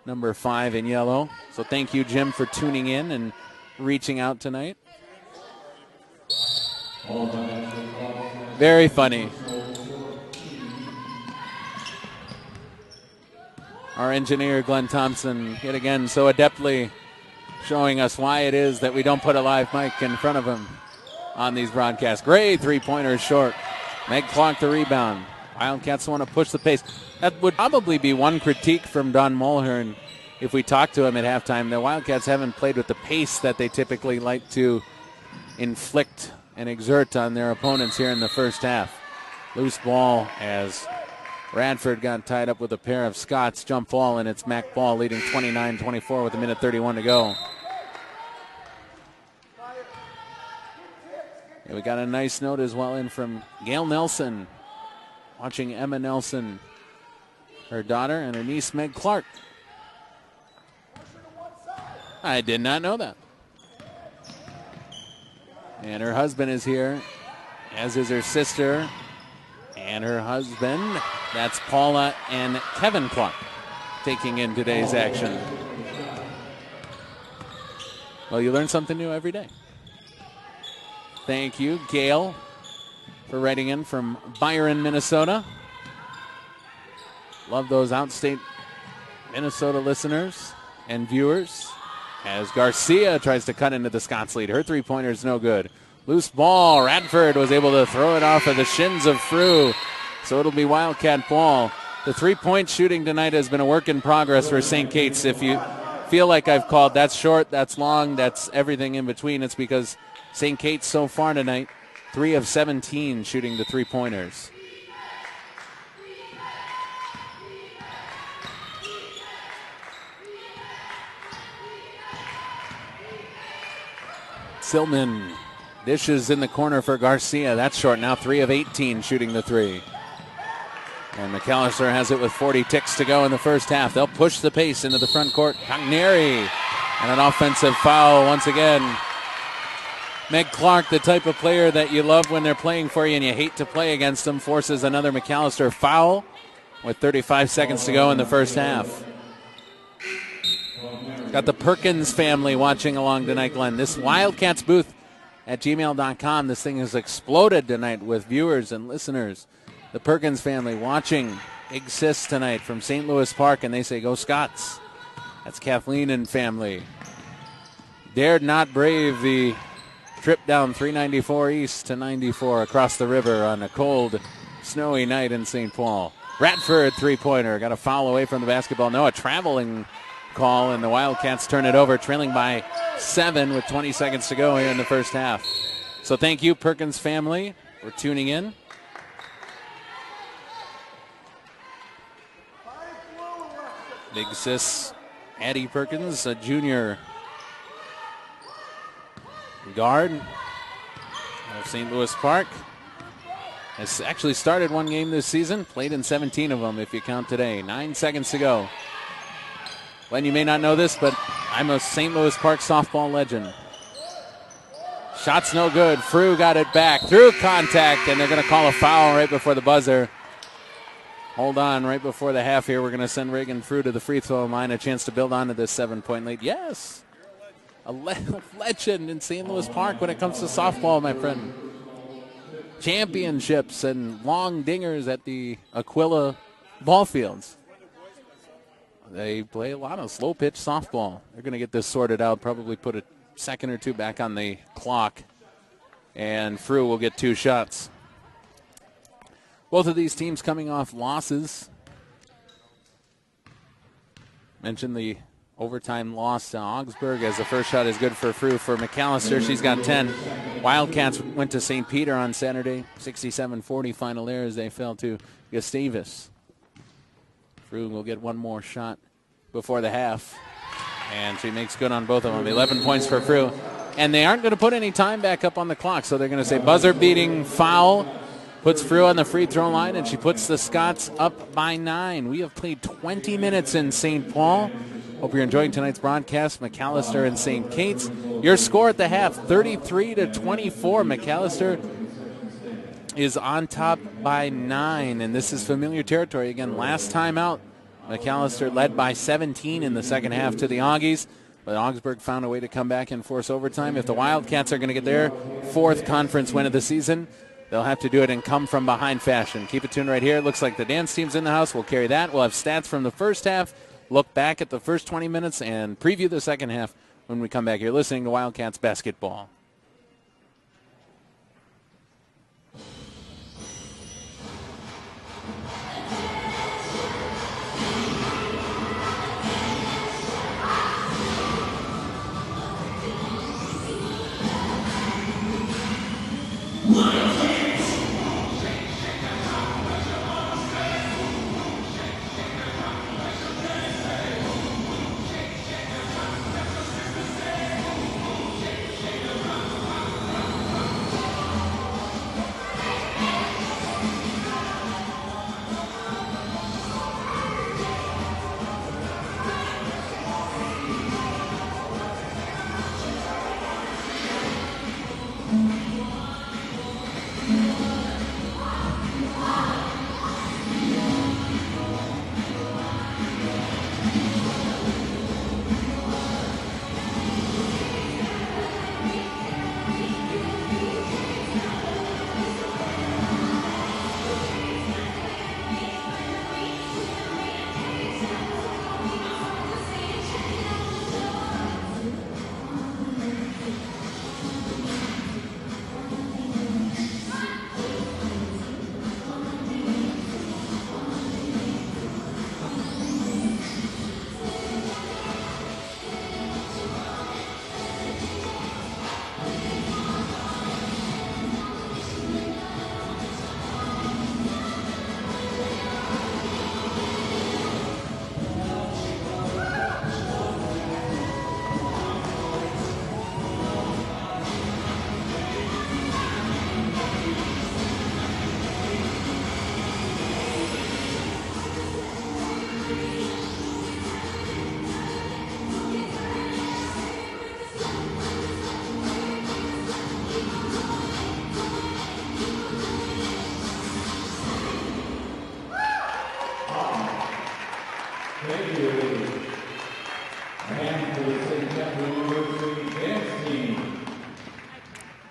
number 5 in yellow. So thank you, Jim, for tuning in and reaching out tonight. Very funny. Our engineer, Glenn Thompson, yet again so adeptly showing us why it is that we don't put a live mic in front of him on these broadcasts. Great 3-pointer short. Meg Clark the rebound. Wildcats want to push the pace. That would probably be one critique from Don Mulhern if we talked to him at halftime. The Wildcats haven't played with the pace that they typically like to inflict and exert on their opponents here in the first half. Loose ball as Radford got tied up with a pair of Scots. Jump ball, and it's Mac Ball leading 29-24 with 1:31 to go. And we got a nice note as well in from Gail Nelson, watching Emma Nelson, her daughter, and her niece Meg Clark. I did not know that. And her husband is here, as is her sister and her husband. That's Paula and Kevin Clark taking in today's action. Well, you learn something new every day. Thank you, Gail, for writing in from Byron, Minnesota. Love those outstate Minnesota listeners and viewers. As Garcia tries to cut into the Scots lead. Her 3-pointer is no good. Loose ball. Radford was able to throw it off of the shins of Frew. So it'll be Wildcat ball. The 3-point shooting tonight has been a work in progress for St. Kate's. If you feel like I've called that's short, that's long, that's everything in between, it's because St. Kate's so far tonight, 3 of 17 shooting the 3-pointers. Silman dishes in the corner for Garcia. That's short now, 3 of 18 shooting the 3. And Macalester has it with 40 ticks to go in the first half. They'll push the pace into the front court. Cogneri, and an offensive foul once again. Meg Clark, the type of player that you love when they're playing for you and you hate to play against them, forces another Macalester foul with 35 seconds to go in the first half. Got the Perkins family watching along tonight, Glenn. This Wildcats booth at gmail.com. This thing has exploded tonight with viewers and listeners. The Perkins family watching Big sis tonight from St. Louis Park, and they say go Scots. That's Kathleen and family. Dared not brave the trip down 394 east to 94 across the river on a cold, snowy night in St. Paul. Radford three-pointer. Got a foul away from the basketball. No, a traveling call, and the Wildcats turn it over, trailing by 7 with 20 seconds to go here in the first half. So thank you, Perkins family, for tuning in. Big sis Addie Perkins, a junior guard of St. Louis Park. Has actually started one game this season, played in 17 of them if you count today. 9 seconds to go. Glenn, you may not know this, but I'm a St. Louis Park softball legend. Shot's no good. Frew got it back through contact, and they're going to call a foul right before the buzzer. Hold on, right before the half here, we're going to send Reagan Frew to the free throw line, a chance to build onto this 7-point lead. Yes, a legend in St. Louis Park when it comes to softball, my friend. Championships and long dingers at the Aquila ball fields. They play a lot of slow-pitch softball. They're going to get this sorted out, probably put a second or two back on the clock, and Frew will get 2 shots. Both of these teams coming off losses. Mentioned the overtime loss to Augsburg, as the first shot is good for Frew. For Macalester, she's got 10. Wildcats went to St. Peter on Saturday, 67-40 final there as they fell to Gustavus. Frew will get one more shot before the half, and she makes good on both of them. 11 points for Frew. And they aren't going to put any time back up on the clock, so they're going to say buzzer-beating foul. Puts Frew on the free throw line, and she puts the Scots up by 9. We have played 20 minutes in St. Paul. Hope you're enjoying tonight's broadcast. Macalester and St. Kate's. Your score at the half, 33-24. Macalester is on top by 9, and this is familiar territory. Again, last time out, Macalester led by 17 in the second half to the Augies, but Augsburg found a way to come back and force overtime. If the Wildcats are going to get their 4th conference win of the season, they'll have to do it in come-from-behind fashion. Keep it tuned right here. It looks like the dance team's in the house. We'll carry that. We'll have stats from the first half, look back at the first 20 minutes, and preview the second half when we come back. You're listening to Wildcats basketball.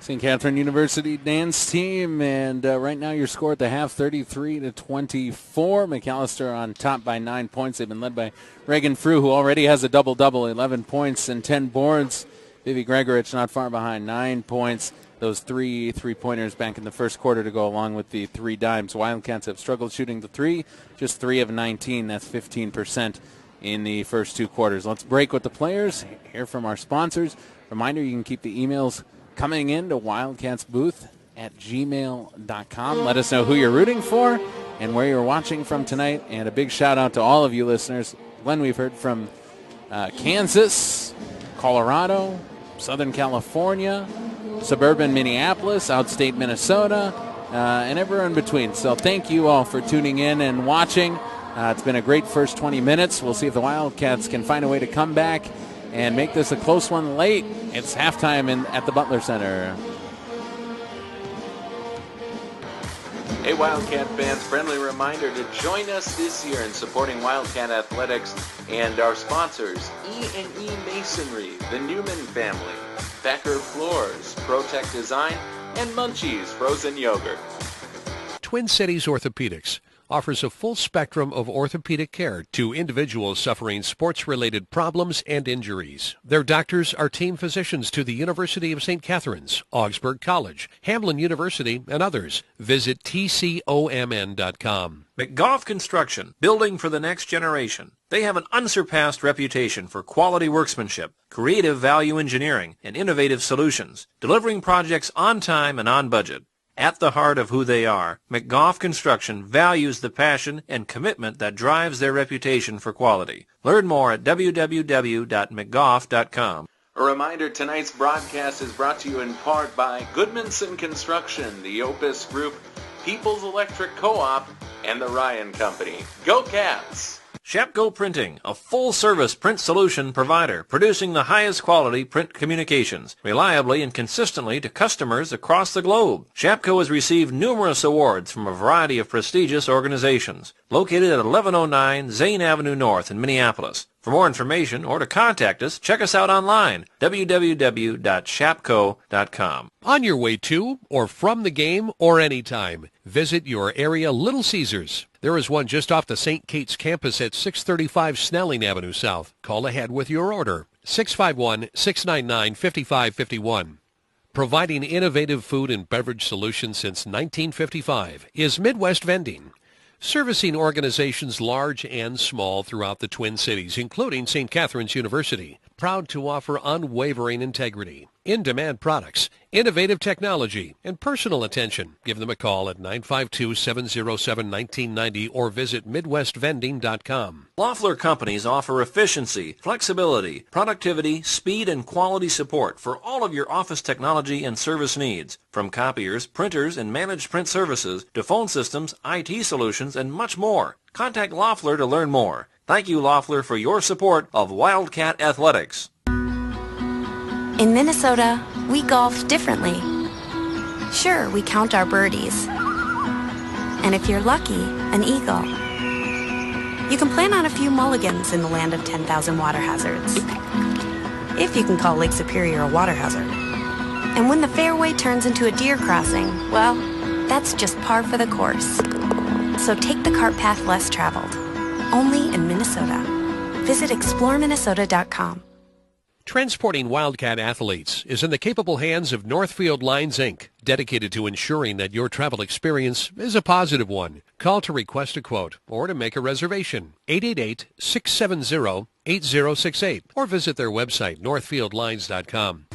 St. Catherine University dance team, and right now your score at the half, 33-24. Macalester on top by 9 points. They've been led by Reagan Frew, who already has a double-double, 11 points and 10 boards. Vivi Gregorich not far behind, 9 points. Those three-pointers back in the first quarter to go along with the 3 dimes. Wildcats have struggled shooting the 3, just 3 of 19. That's 15% in the first 2 quarters. Let's break with the players, hear from our sponsors. Reminder, you can keep the emails coming in to wildcatsbooth@gmail.com. Let us know who you're rooting for and where you're watching from tonight. And a big shout out to all of you listeners. Glenn, we've heard from Kansas, Colorado, Southern California, suburban Minneapolis, outstate Minnesota, and everywhere in between. So thank you all for tuning in and watching. It's been a great first 20 minutes. We'll see if the Wildcats can find a way to come back and make this a close one late. It's halftime at the Butler Center. Hey Wildcat fans, friendly reminder to join us this year in supporting Wildcat Athletics and our sponsors, E&E Masonry, the Newman family, Becker Floors, ProTech Design, and Munchies Frozen Yogurt. Twin Cities Orthopedics offers a full spectrum of orthopedic care to individuals suffering sports-related problems and injuries. Their doctors are team physicians to the University of St. Catharines, Augsburg College, Hamline University, and others. Visit tcomn.com. McGough Construction, building for the next generation. They have an unsurpassed reputation for quality workmanship, creative value engineering, and innovative solutions, delivering projects on time and on budget. At the heart of who they are, McGough Construction values the passion and commitment that drives their reputation for quality. Learn more at www.mcgough.com. A reminder, tonight's broadcast is brought to you in part by Goodmanson Construction, the Opus Group, People's Electric Co-op, and the Ryan Company. Go Cats! Shapco Printing, a full-service print solution provider, producing the highest quality print communications, reliably and consistently to customers across the globe. Shapco has received numerous awards from a variety of prestigious organizations. Located at 1109 Zane Avenue North in Minneapolis. For more information or to contact us, check us out online, www.shapco.com. On your way to or from the game or anytime, visit your area Little Caesars. There is one just off the St. Kate's campus at 635 Snelling Avenue South. Call ahead with your order, 651-699-5551. Providing innovative food and beverage solutions since 1955 is Midwest Vending. Servicing organizations large and small throughout the Twin Cities, including St. Catharines University. Proud to offer unwavering integrity, in-demand products, innovative technology, and personal attention. Give them a call at 952-707-1990 or visit MidwestVending.com. Loeffler Companies offer efficiency, flexibility, productivity, speed, and quality support for all of your office technology and service needs. From copiers, printers, and managed print services to phone systems, IT solutions, and much more. Contact Loeffler to learn more. Thank you, Loeffler, for your support of Wildcat Athletics. In Minnesota, we golf differently. Sure, we count our birdies. And if you're lucky, an eagle. You can plan on a few mulligans in the land of 10,000 water hazards. If you can call Lake Superior a water hazard. And when the fairway turns into a deer crossing, well, that's just par for the course. So take the cart path less traveled. Only in Minnesota. Visit exploreminnesota.com. Transporting Wildcat athletes is in the capable hands of Northfield Lines, Inc., dedicated to ensuring that your travel experience is a positive one. Call to request a quote or to make a reservation, 888-670-8068, or visit their website, northfieldlines.com.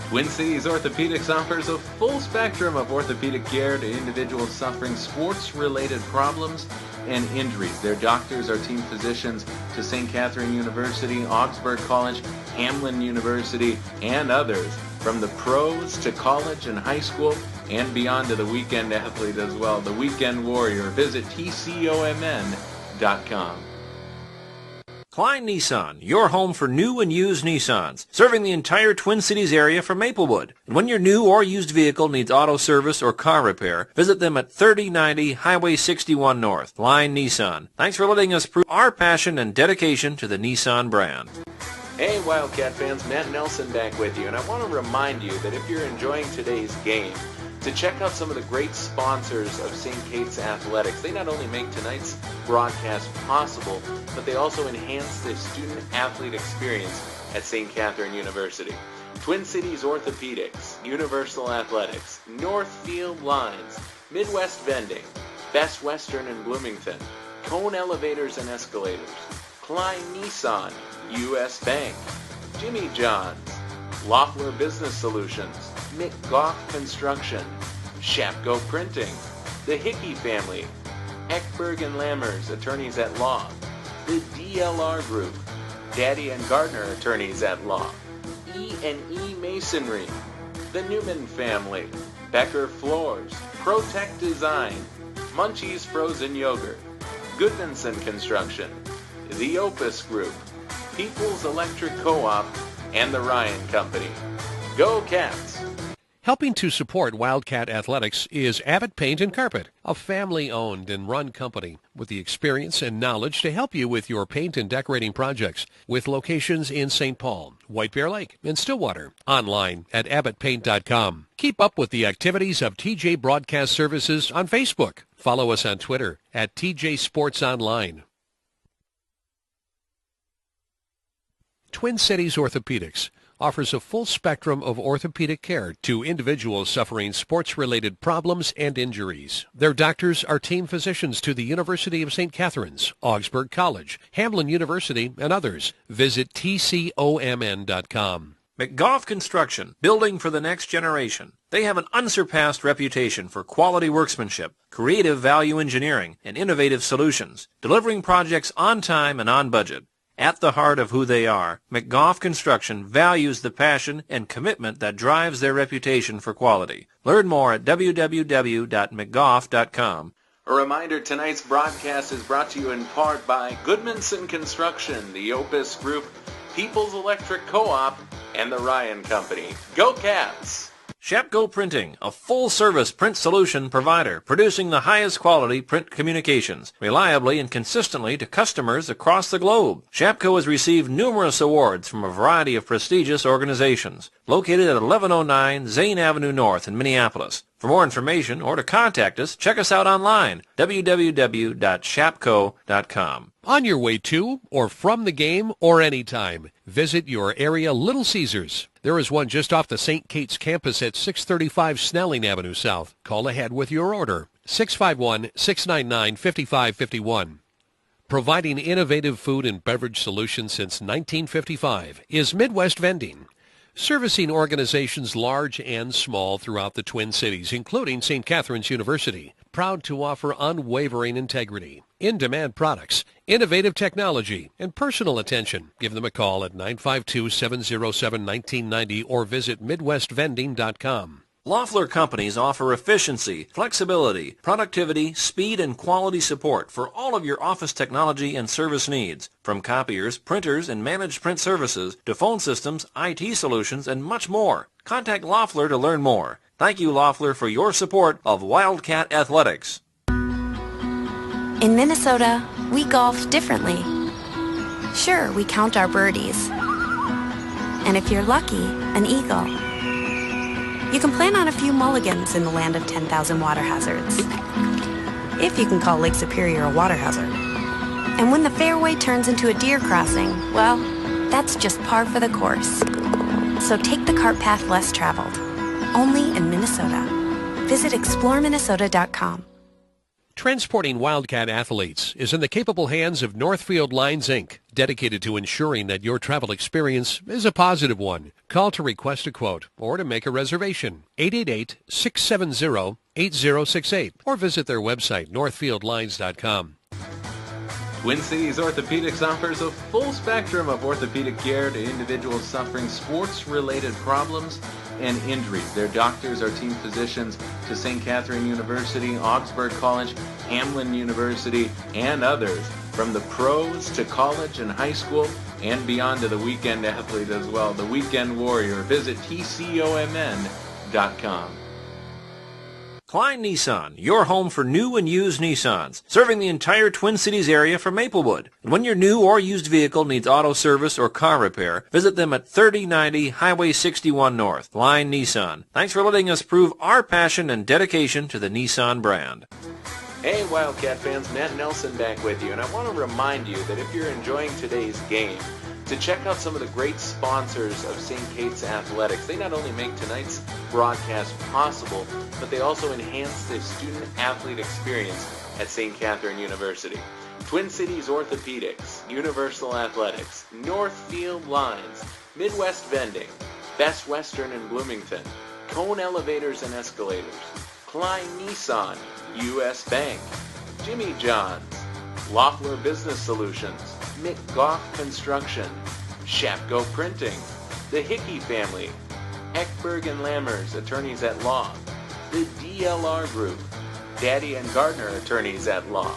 Twin Cities Orthopedics offers a full spectrum of orthopedic care to individuals suffering sports-related problems and injuries. Their doctors are team physicians to St. Catherine University, Augsburg College, Hamline University, and others, from the pros to college and high school, and beyond to the weekend athlete as well, the weekend warrior. Visit tcomn.com. Klein Nissan, your home for new and used Nissans, serving the entire Twin Cities area from Maplewood. And when your new or used vehicle needs auto service or car repair, visit them at 3090 Highway 61 North. Klein Nissan. Thanks for letting us prove our passion and dedication to the Nissan brand. Hey Wildcat fans, Matt Nelson back with you, and I want to remind you that if you're enjoying today's game, to check out some of the great sponsors of St. Kate's Athletics. They not only make tonight's broadcast possible, but they also enhance the student-athlete experience at St. Catherine University. Twin Cities Orthopedics, Universal Athletics, Northfield Lines, Midwest Vending, Best Western in Bloomington, Cone Elevators and Escalators, Klein Nissan, U.S. Bank, Jimmy John's, Loeffler Business Solutions, McGough Construction, Shapko Printing, the Hickey Family, Eckberg and Lammers, Attorneys at Law, the DLR Group, Daddy and Gardner, Attorneys at Law, E&E Masonry, the Newman Family, Becker Floors, Protect Design, Munchies Frozen Yogurt, Goodmanson Construction, the Opus Group, People's Electric Co-op, and the Ryan Company. Go Cats! Helping to support Wildcat Athletics is Abbott Paint and Carpet, a family-owned and run company with the experience and knowledge to help you with your paint and decorating projects, with locations in St. Paul, White Bear Lake, and Stillwater. Online at abbottpaint.com. Keep up with the activities of TJ Broadcast Services on Facebook. Follow us on Twitter at TJ Sports Online. Twin Cities Orthopedics offers a full spectrum of orthopedic care to individuals suffering sports-related problems and injuries. Their doctors are team physicians to the University of St. Catherine's, Augsburg College, Hamline University, and others. Visit tcomn.com. McGough Construction, building for the next generation. They have an unsurpassed reputation for quality workmanship, creative value engineering, and innovative solutions, delivering projects on time and on budget. At the heart of who they are, McGough Construction values the passion and commitment that drives their reputation for quality. Learn more at www.mcgough.com. A reminder, tonight's broadcast is brought to you in part by Goodmanson Construction, the Opus Group, People's Electric Co-op, and the Ryan Company. Go Cats! Shapko Printing, a full-service print solution provider, producing the highest quality print communications, reliably and consistently to customers across the globe. Shapko has received numerous awards from a variety of prestigious organizations. Located at 1109 Zane Avenue North in Minneapolis. For more information or to contact us, check us out online, www.shapko.com. On your way to or from the game or anytime, visit your area Little Caesars. There is one just off the St. Kate's campus at 635 Snelling Avenue South. Call ahead with your order, 651-699-5551. Providing innovative food and beverage solutions since 1955 is Midwest Vending. Servicing organizations large and small throughout the Twin Cities, including St. Catherine's University. Proud to offer unwavering integrity, in-demand products, innovative technology, and personal attention. Give them a call at 952-707-1990 or visit MidwestVending.com. Loeffler companies offer efficiency, flexibility, productivity, speed, and quality support for all of your office technology and service needs. From copiers, printers, and managed print services to phone systems, IT solutions, and much more. Contact Loeffler to learn more. Thank you, Loeffler, for your support of Wildcat Athletics. In Minnesota, we golf differently. Sure, we count our birdies. And if you're lucky, an eagle. You can plan on a few mulligans in the land of 10,000 water hazards. If you can call Lake Superior a water hazard. And when the fairway turns into a deer crossing, well, that's just par for the course. So take the cart path less traveled. Only in Minnesota. Visit exploreminnesota.com. Transporting Wildcat athletes is in the capable hands of Northfield Lines, Inc., dedicated to ensuring that your travel experience is a positive one. Call to request a quote or to make a reservation, 888-670-8068, or visit their website, northfieldlines.com. Twin Cities Orthopedics offers a full spectrum of orthopedic care to individuals suffering sports-related problems and injuries. Their doctors are team physicians to St. Catherine University, Augsburg College, Hamline University, and others, from the pros to college and high school, and beyond to the weekend athlete as well, the weekend warrior. Visit tcomn.com. Klein Nissan, your home for new and used Nissans, serving the entire Twin Cities area from Maplewood. And when your new or used vehicle needs auto service or car repair, visit them at 3090 Highway 61 North. Klein Nissan. Thanks for letting us prove our passion and dedication to the Nissan brand. Hey Wildcat fans, Matt Nelson back with you, and I want to remind you that if you're enjoying today's game, to check out some of the great sponsors of St. Kate's Athletics. They not only make tonight's broadcast possible, but they also enhance the student-athlete experience at St. Catherine University. Twin Cities Orthopedics, Universal Athletics, Northfield Lines, Midwest Vending, Best Western in Bloomington, Cone Elevators and Escalators, Klein Nissan, U.S. Bank, Jimmy John's, Loeffler Business Solutions, Mick Goff Construction, Shapko Printing, the Hickey Family, Eckberg and Lammers Attorneys at Law, the DLR Group, Daddy and Gardner Attorneys at Law,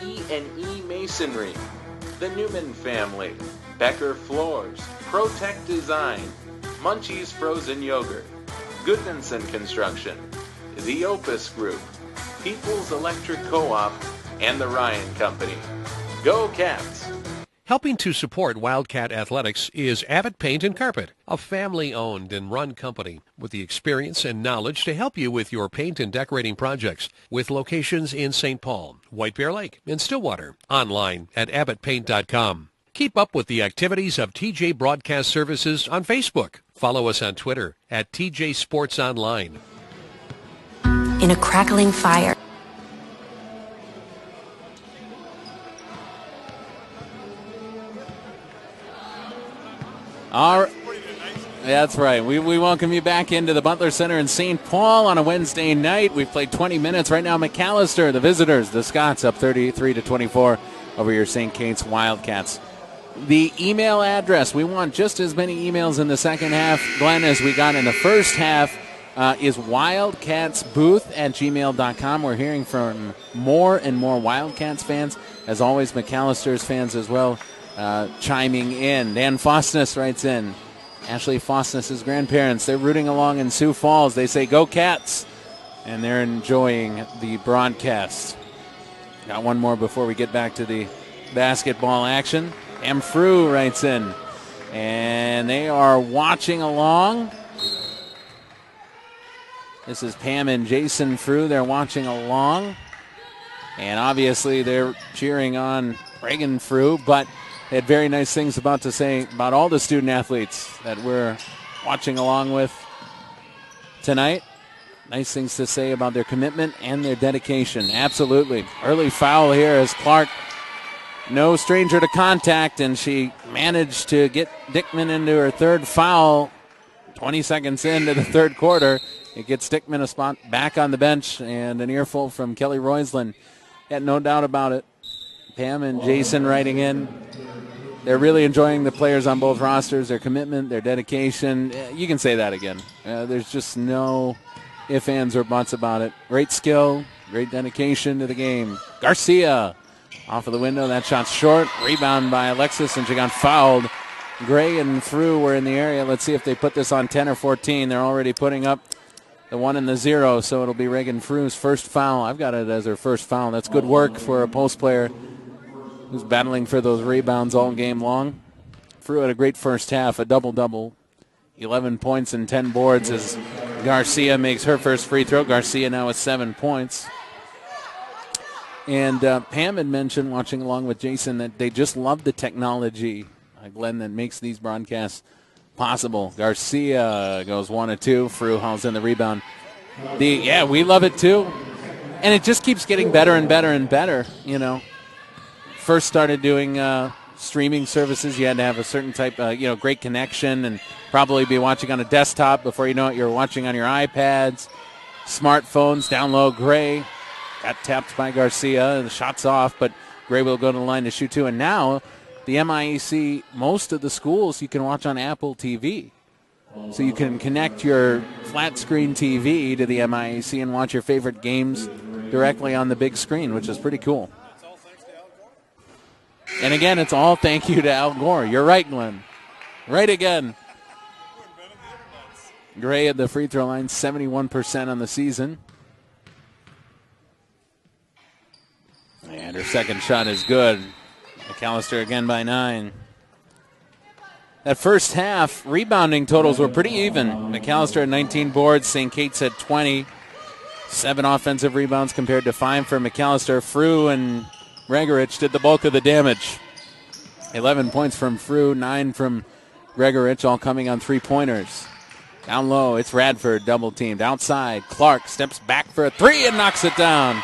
E&E Masonry, the Newman Family, Becker Floors, Protect Design, Munchie's Frozen Yogurt, Goodmanson Construction, the Opus Group, People's Electric Co-op, and the Ryan Company. Go Cats! Helping to support Wildcat Athletics is Abbott Paint and Carpet, a family-owned and run company with the experience and knowledge to help you with your paint and decorating projects, with locations in St. Paul, White Bear Lake, and Stillwater. Online at abbottpaint.com. Keep up with the activities of TJ Broadcast Services on Facebook. Follow us on Twitter at TJ Sports Online. In a crackling fire. All right. That's right. We welcome you back into the Butler Center in St. Paul on a Wednesday night. We've played 20 minutes. Right now, Macalester, the visitors, the Scots, up 33-24 over your St. Kate's Wildcats. The email address, we want just as many emails in the second half, Glenn, as we got in the first half, is wildcatsbooth@gmail.com. We're hearing from more and more Wildcats fans. As always, Macalester's fans as well. Chiming in. Dan Fostness writes in. Ashley Fostness' grandparents, they're rooting along in Sioux Falls. They say, go Cats! And they're enjoying the broadcast. Got one more before we get back to the basketball action. M. Frew writes in. And they are watching along. This is Pam and Jason Frew. They're watching along. And obviously they're cheering on Reagan Frew, but they had very nice things to say about all the student athletes that we're watching along with tonight. Nice things to say about their commitment and their dedication. Absolutely. Early foul here as Clark, no stranger to contact, and she managed to get Dickman into her third foul 20 seconds into the third quarter. It gets Dickman a spot back on the bench, and an earful from Kelly Roisland. Yeah, no doubt about it. Pam and Jason writing in. They're really enjoying the players on both rosters, their commitment, their dedication. You can say that again. There's just no ifs, ands, or buts about it. Great skill, great dedication to the game. Garcia off of the window. That shot's short. Rebound by Alexis, and she got fouled. Gray and Frew were in the area. Let's see if they put this on 10 or 14. They're already putting up the 1 and the 0, so it'll be Reagan Frew's first foul. I've got it as her first foul. That's good work for a post player who's battling for those rebounds all game long. Frew had a great first half, a double-double. 11 points and 10 boards as Garcia makes her first free throw. Garcia now with 7 points. And Pam had mentioned, watching along with Jason, that they just love the technology, Glenn, that makes these broadcasts possible. Garcia goes 1 of 2. Frew hauls in the rebound. We love it too. And it just keeps getting better and better and better, you know. First started doing streaming services, you had to have a certain type, great connection and probably be watching on a desktop. Before you know it, you're watching on your iPads, smartphones. Down low, Gray got tapped by Garcia. The shot's off, but Gray will go to the line to shoot 2. And now the MIAC, most of the schools you can watch on Apple TV. So you can connect your flat screen TV to the MIAC and watch your favorite games directly on the big screen, which is pretty cool. And again, it's all thank you to Al Gore. You're right, Glenn. Right again. Gray at the free throw line, 71% on the season. second shot is good. Macalester again by 9. That first half, rebounding totals were pretty even. Macalester had 19 boards, St. Kate's had 20. 7 offensive rebounds compared to 5 for Macalester. Frew and Gregorich did the bulk of the damage. 11 points from Frew, 9 from Gregorich, all coming on 3-pointers. Down low, it's Radford, double teamed. Outside, Clark steps back for a 3 and knocks it down.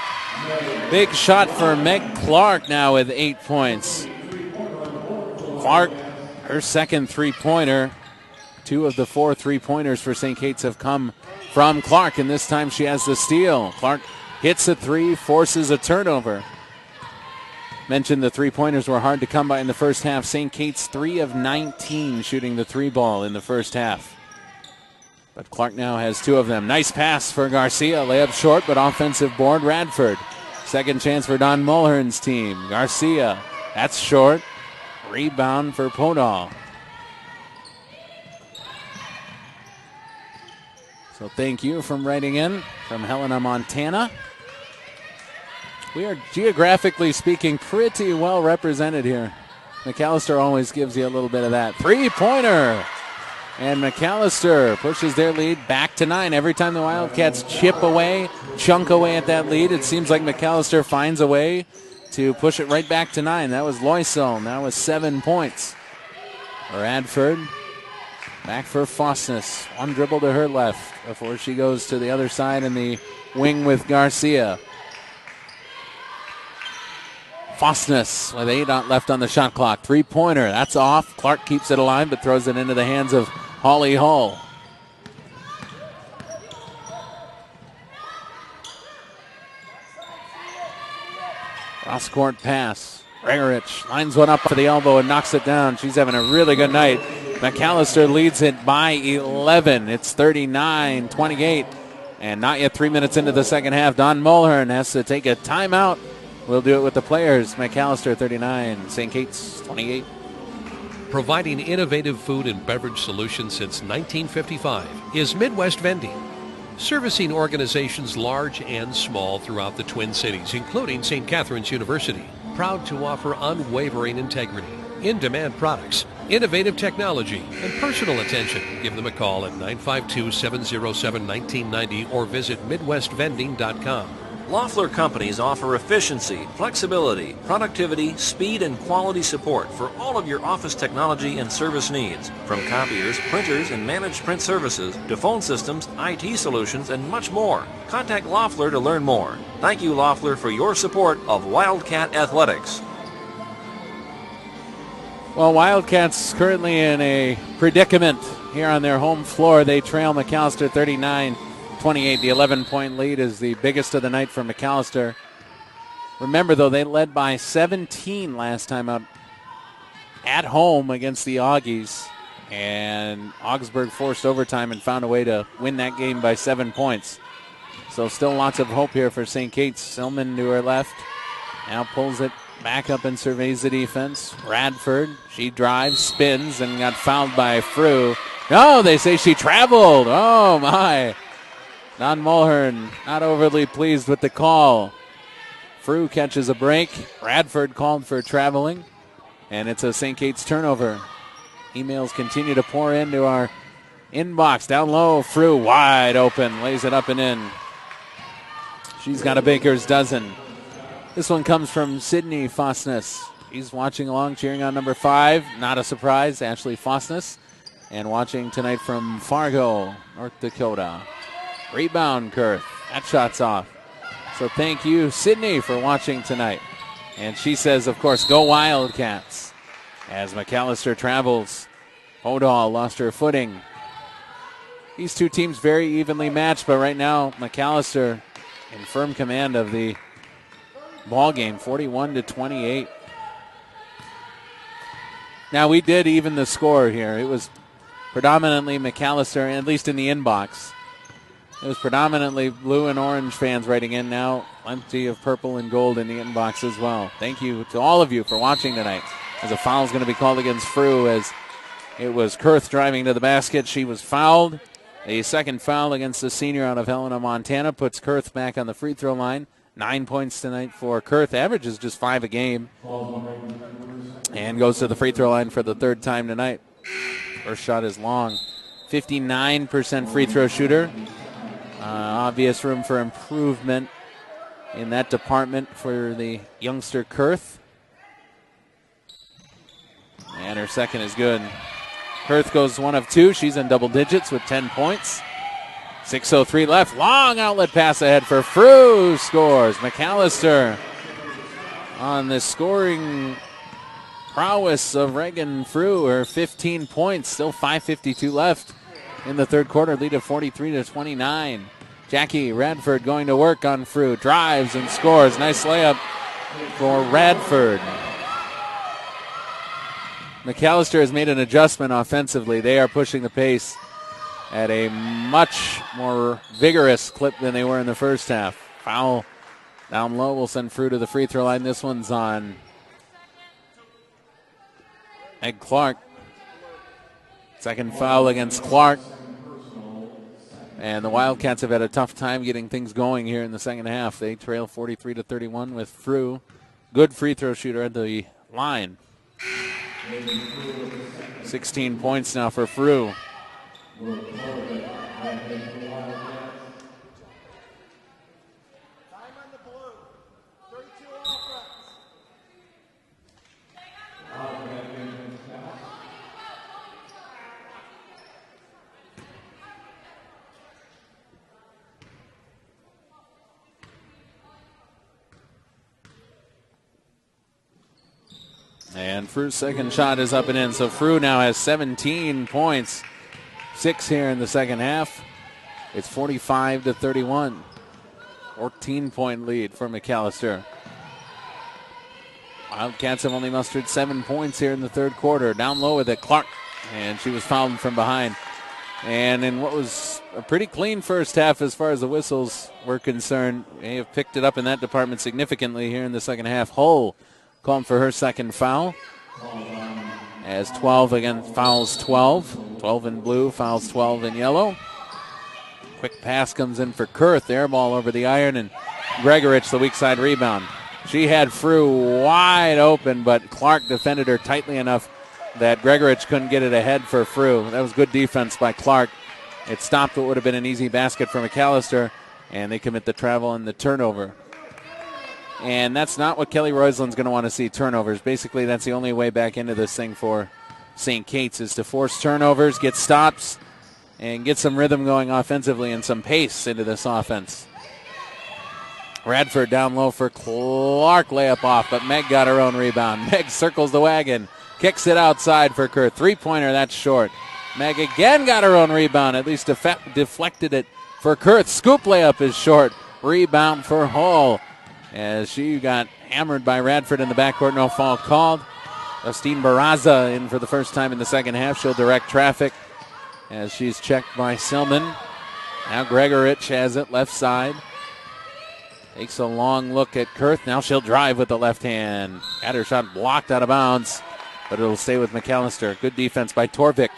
Big shot for Meg Clark now with 8 points. Clark, her second 3-pointer. 2 of the 4 3-pointers for St. Kate's have come from Clark, and this time she has the steal. Clark hits a 3, forces a turnover. Mentioned the 3-pointers were hard to come by in the first half. St. Kate's 3 of 19 shooting the 3 ball in the first half. But Clark now has 2 of them. Nice pass for Garcia. Layup short, but offensive board. Radford. Second chance for Don Mulhern's team. Garcia. That's short. Rebound for Podol. So thank you from writing in from Helena, Montana. We are, geographically speaking, pretty well represented here. Macalester always gives you a little bit of that. 3-pointer. And Macalester pushes their lead back to 9. Every time the Wildcats chip away, chunk away at that lead, it seems like Macalester finds a way to push it right back to 9. That was Loisel. That was 7 points. Radford back for Fosness. One dribble to her left before she goes to the other side in the wing with Garcia. Fosness with 8 left on the shot clock. 3-pointer. That's off. Clark keeps it alive but throws it into the hands of Holly Hull. Cross-court pass. Gregorich lines one up for the elbow and knocks it down. She's having a really good night. Macalester leads it by 11. It's 39-28. And not yet 3 minutes into the second half. Don Mulhern has to take a timeout. We'll do it with the players. Macalester 39, St. Kate's 28. Providing innovative food and beverage solutions since 1955 is Midwest Vending. Servicing organizations large and small throughout the Twin Cities, including St. Catherine's University. Proud to offer unwavering integrity, in-demand products, innovative technology, and personal attention. Give them a call at 952-707-1990 or visit MidwestVending.com. Loeffler Companies offer efficiency, flexibility, productivity, speed, and quality support for all of your office technology and service needs. From copiers, printers, and managed print services to phone systems, IT solutions, and much more. Contact Loeffler to learn more. Thank you, Loeffler, for your support of Wildcat Athletics. Well, Wildcats currently in a predicament here on their home floor. They trail Macalester 39-28. The 11-point lead is the biggest of the night for Macalester. Remember, though, they led by 17 last time out at home against the Augies. And Augsburg forced overtime and found a way to win that game by 7 points. So still lots of hope here for St. Kate's. Silman to her left. Now pulls it back up and surveys the defense. Radford, she drives, spins, and got fouled by Frew. No, they say she traveled. Oh, my. Don Mulhern not overly pleased with the call. Frew catches a break. Radford called for traveling. And it's a St. Kate's turnover. Emails continue to pour into our inbox. Down low, Frew wide open. Lays it up and in. She's got a baker's dozen. This one comes from Sydney Fosness. She's watching along, cheering on number 5. Not a surprise, Ashley Fosness. And watching tonight from Fargo, North Dakota. Rebound, Kurth. That shot's off. So thank you, Sydney, for watching tonight. And she says, of course, go Wildcats. As Macalester travels, Podol lost her footing. These two teams very evenly matched, but right now Macalester in firm command of the ball game, 41-28. Now we did even the score here. It was predominantly Macalester, at least in the inbox. It was predominantly blue and orange fans writing in. Now plenty of purple and gold in the inbox as well. Thank you to all of you for watching tonight. As a foul is going to be called against Frew, as it was Kurth driving to the basket. She was fouled. A second foul against the senior out of Helena, Montana, puts Kurth back on the free throw line. 9 points tonight for Kurth. Averages just 5 a game. And goes to the free throw line for the third time tonight. First shot is long. 59% free throw shooter. Obvious room for improvement in that department for the youngster Kurth. And her second is good. Kurth goes 1 of 2. She's in double digits with 10 points. 6:03 left. Long outlet pass ahead for Frew. Scores. Macalester on the scoring prowess of Reagan Frew. Her 15 points. Still 5:52 left in the third quarter. Lead of 43-29. Jackie Radford going to work on Frew. Drives and scores. Nice layup for Radford. Macalester has made an adjustment offensively. They are pushing the pace at a much more vigorous clip than they were in the first half. Foul down low will send Frew to the free throw line. This one's on Meg Clark. Second foul against Clark. And the Wildcats have had a tough time getting things going here in the second half. They trail 43-31 with Frew. Good free throw shooter at the line. 16 points now for Frew. And Frew's second shot is up and in. So Frew now has 17 points. 6 here in the second half. It's 45-31. 14-point lead for Macalester. Wildcats have only mustered 7 points here in the third quarter. Down low with it, Clark. And she was fouled from behind. And in what was a pretty clean first half as far as the whistles were concerned, they have picked it up in that department significantly here in the second half. Hull called for her second foul. As 12 again fouls 12. 12 in blue, fouls 12 in yellow. Quick pass comes in for Kurth. Air ball over the iron, and Gregorich, the weak side rebound. She had Frew wide open, but Clark defended her tightly enough that Gregorich couldn't get it ahead for Frew. That was good defense by Clark. It stopped what would have been an easy basket for Macalester, and they commit the travel and the turnover. And that's not what Kelly Roisland's going to want to see, turnovers. Basically, that's the only way back into this thing for St. Kate's is to force turnovers, get stops, and get some rhythm going offensively and some pace into this offense. Radford down low for Clark, layup off, but Meg got her own rebound. Meg circles the wagon, kicks it outside for Kurth. Three-pointer, that's short. Meg again got her own rebound, at least deflected it for Kurth. Scoop layup is short. Rebound for Hull as she got hammered by Radford in the backcourt. No foul called. Justine Barraza in for the first time in the second half. She'll direct traffic as she's checked by Silman. Now Gregorich has it left side. Takes a long look at Kurth. Now she'll drive with the left hand. Got her shot blocked out of bounds, but it'll stay with Macalester. Good defense by Torvik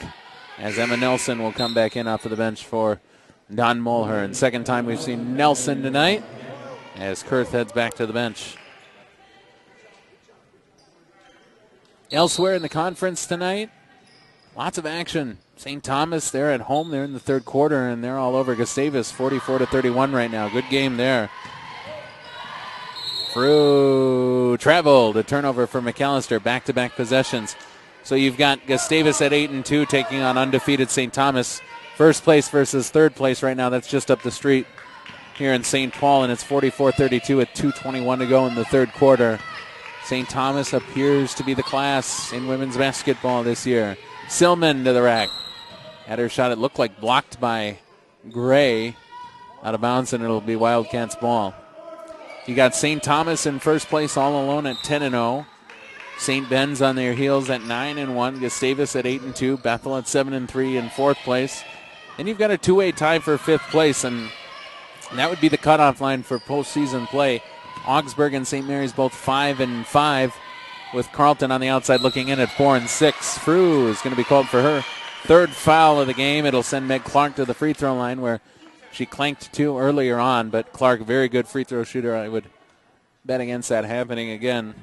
as Emma Nelson will come back in off of the bench for Don Mulhern. Second time we've seen Nelson tonight as Kurth heads back to the bench. Elsewhere in the conference tonight, lots of action. St. Thomas, they're at home. They're in the third quarter, and they're all over Gustavus, 44-31 right now. Good game there. Frew traveled. A turnover for Macalester. Back-to-back possessions. So you've got Gustavus at 8-2 taking on undefeated St. Thomas. First place versus third place right now. That's just up the street here in St. Paul, and it's 44-32 with 2:21 to go in the third quarter. St. Thomas appears to be the class in women's basketball this year. Silman to the rack. Had her shot, it looked like blocked by Gray. Out of bounds, and it'll be Wildcats ball. You got St. Thomas in first place all alone at 10-0. St. Ben's on their heels at 9-1. Gustavus at 8-2. Bethel at 7-3 in fourth place. Then you've got a two-way tie for fifth place, and that would be the cutoff line for postseason play. Augsburg and St. Mary's both 5-5, with Carleton on the outside looking in at 4-6. Frew is going to be called for her third foul of the game. It'll send Meg Clark to the free throw line, where She clanked 2 earlier on, but Clark, very good free throw shooter. I would bet against that happening again.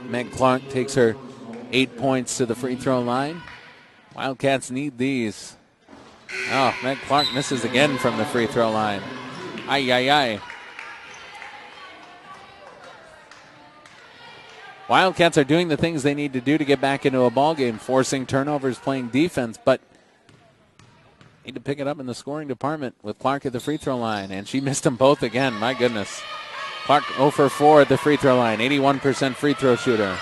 Meg Clark takes her 8 points to the free throw line. Wildcats need these. Oh, Meg Clark misses again from the free throw line. Ay, ay, ay. Wildcats are doing the things they need to do to get back into a ball game, forcing turnovers, playing defense, but need to pick it up in the scoring department with Clark at the free throw line, and she missed them both again. My goodness. Clark 0 for 4 at the free throw line, 81% free throw shooter.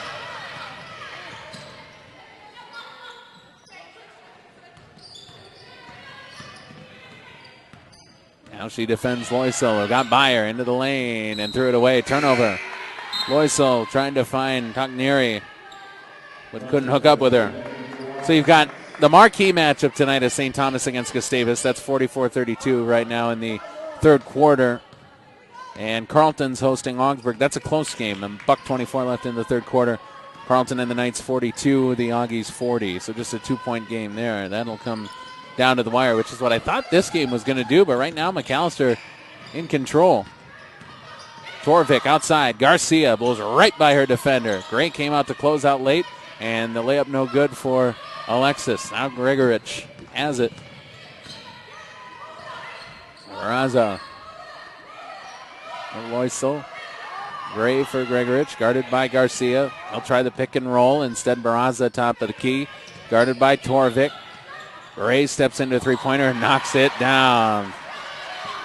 Now she defends Loisel, got by her into the lane and threw it away. Turnover. Loisel trying to find Togneri, but couldn't hook up with her. So you've got the marquee matchup tonight is St. Thomas against Gustavus. That's 44-32 right now in the third quarter. And Carleton's hosting Augsburg. That's a close game. $1:24 left in the third quarter. Carleton and the Knights 42, the Augies 40. So just a 2-point game there. That'll come down to the wire, which is what I thought this game was going to do. But right now, Macalester in control. Torvik outside. Garcia blows right by her defender. Gray came out to close out late, and the layup no good for Alexis. Now Gregorich has it. Raza. Loisel. Gray for Gregorich, guarded by Garcia. He'll try the pick and roll. Instead, Barraza top of the key, guarded by Torvik. Gray steps into a three-pointer and knocks it down.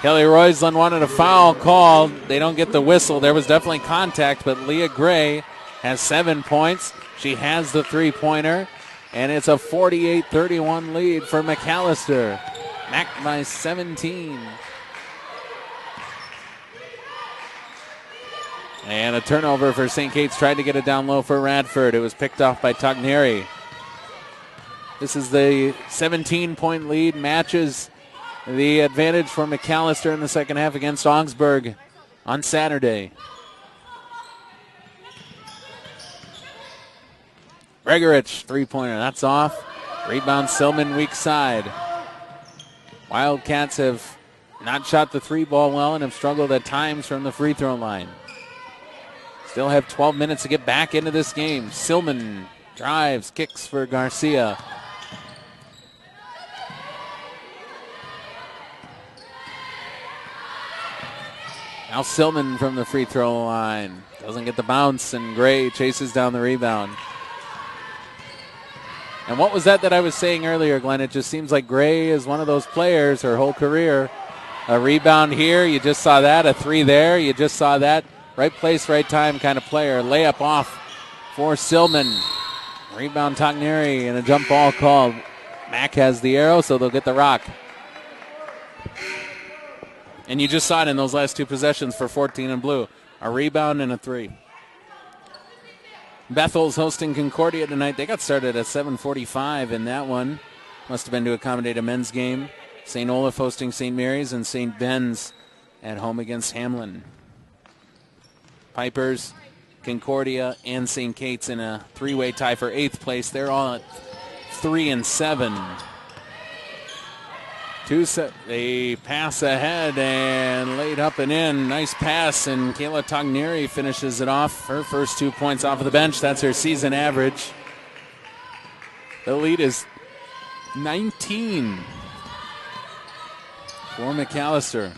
Kelly Roisland wanted a foul called. They don't get the whistle. There was definitely contact, but Leah Gray has 7 points. She has the three-pointer, and it's a 48-31 lead for Macalester. Mac by 17. And a turnover for St. Kate's. Tried to get it down low for Radford. It was picked off by Togneri. This is the 17-point lead. Matches the advantage for Macalester in the second half against Augsburg on Saturday. Gregorich, three-pointer. That's off. Rebound Silman, weak side. Wildcats have not shot the three ball well and have struggled at times from the free throw line. Still have 12 minutes to get back into this game. Silman drives, kicks for Garcia. Now Silman from the free throw line. Doesn't get the bounce, and Gray chases down the rebound. And what was that I was saying earlier, Glenn? It just seems like Gray is one of those players her whole career. A rebound here, you just saw that. A three there, you just saw that. Right place, right time kind of player. Layup off for Silman. Rebound Togneri and a jump ball called. Mac has the arrow, so they'll get the rock. And you just saw it in those last two possessions for 14 and blue. A rebound and a three. Bethel's hosting Concordia tonight. They got started at 7:45 in that one. Must have been to accommodate a men's game. St. Olaf hosting St. Mary's, and St. Ben's at home against Hamlin. Pipers, Concordia, and St. Kate's in a three-way tie for 8th place. They're all at 3 and 7. They pass ahead and laid up and in. Nice pass, and Kayla Togneri finishes it off. Her first 2 points off of the bench. That's her season average. The lead is 19 for Macalester.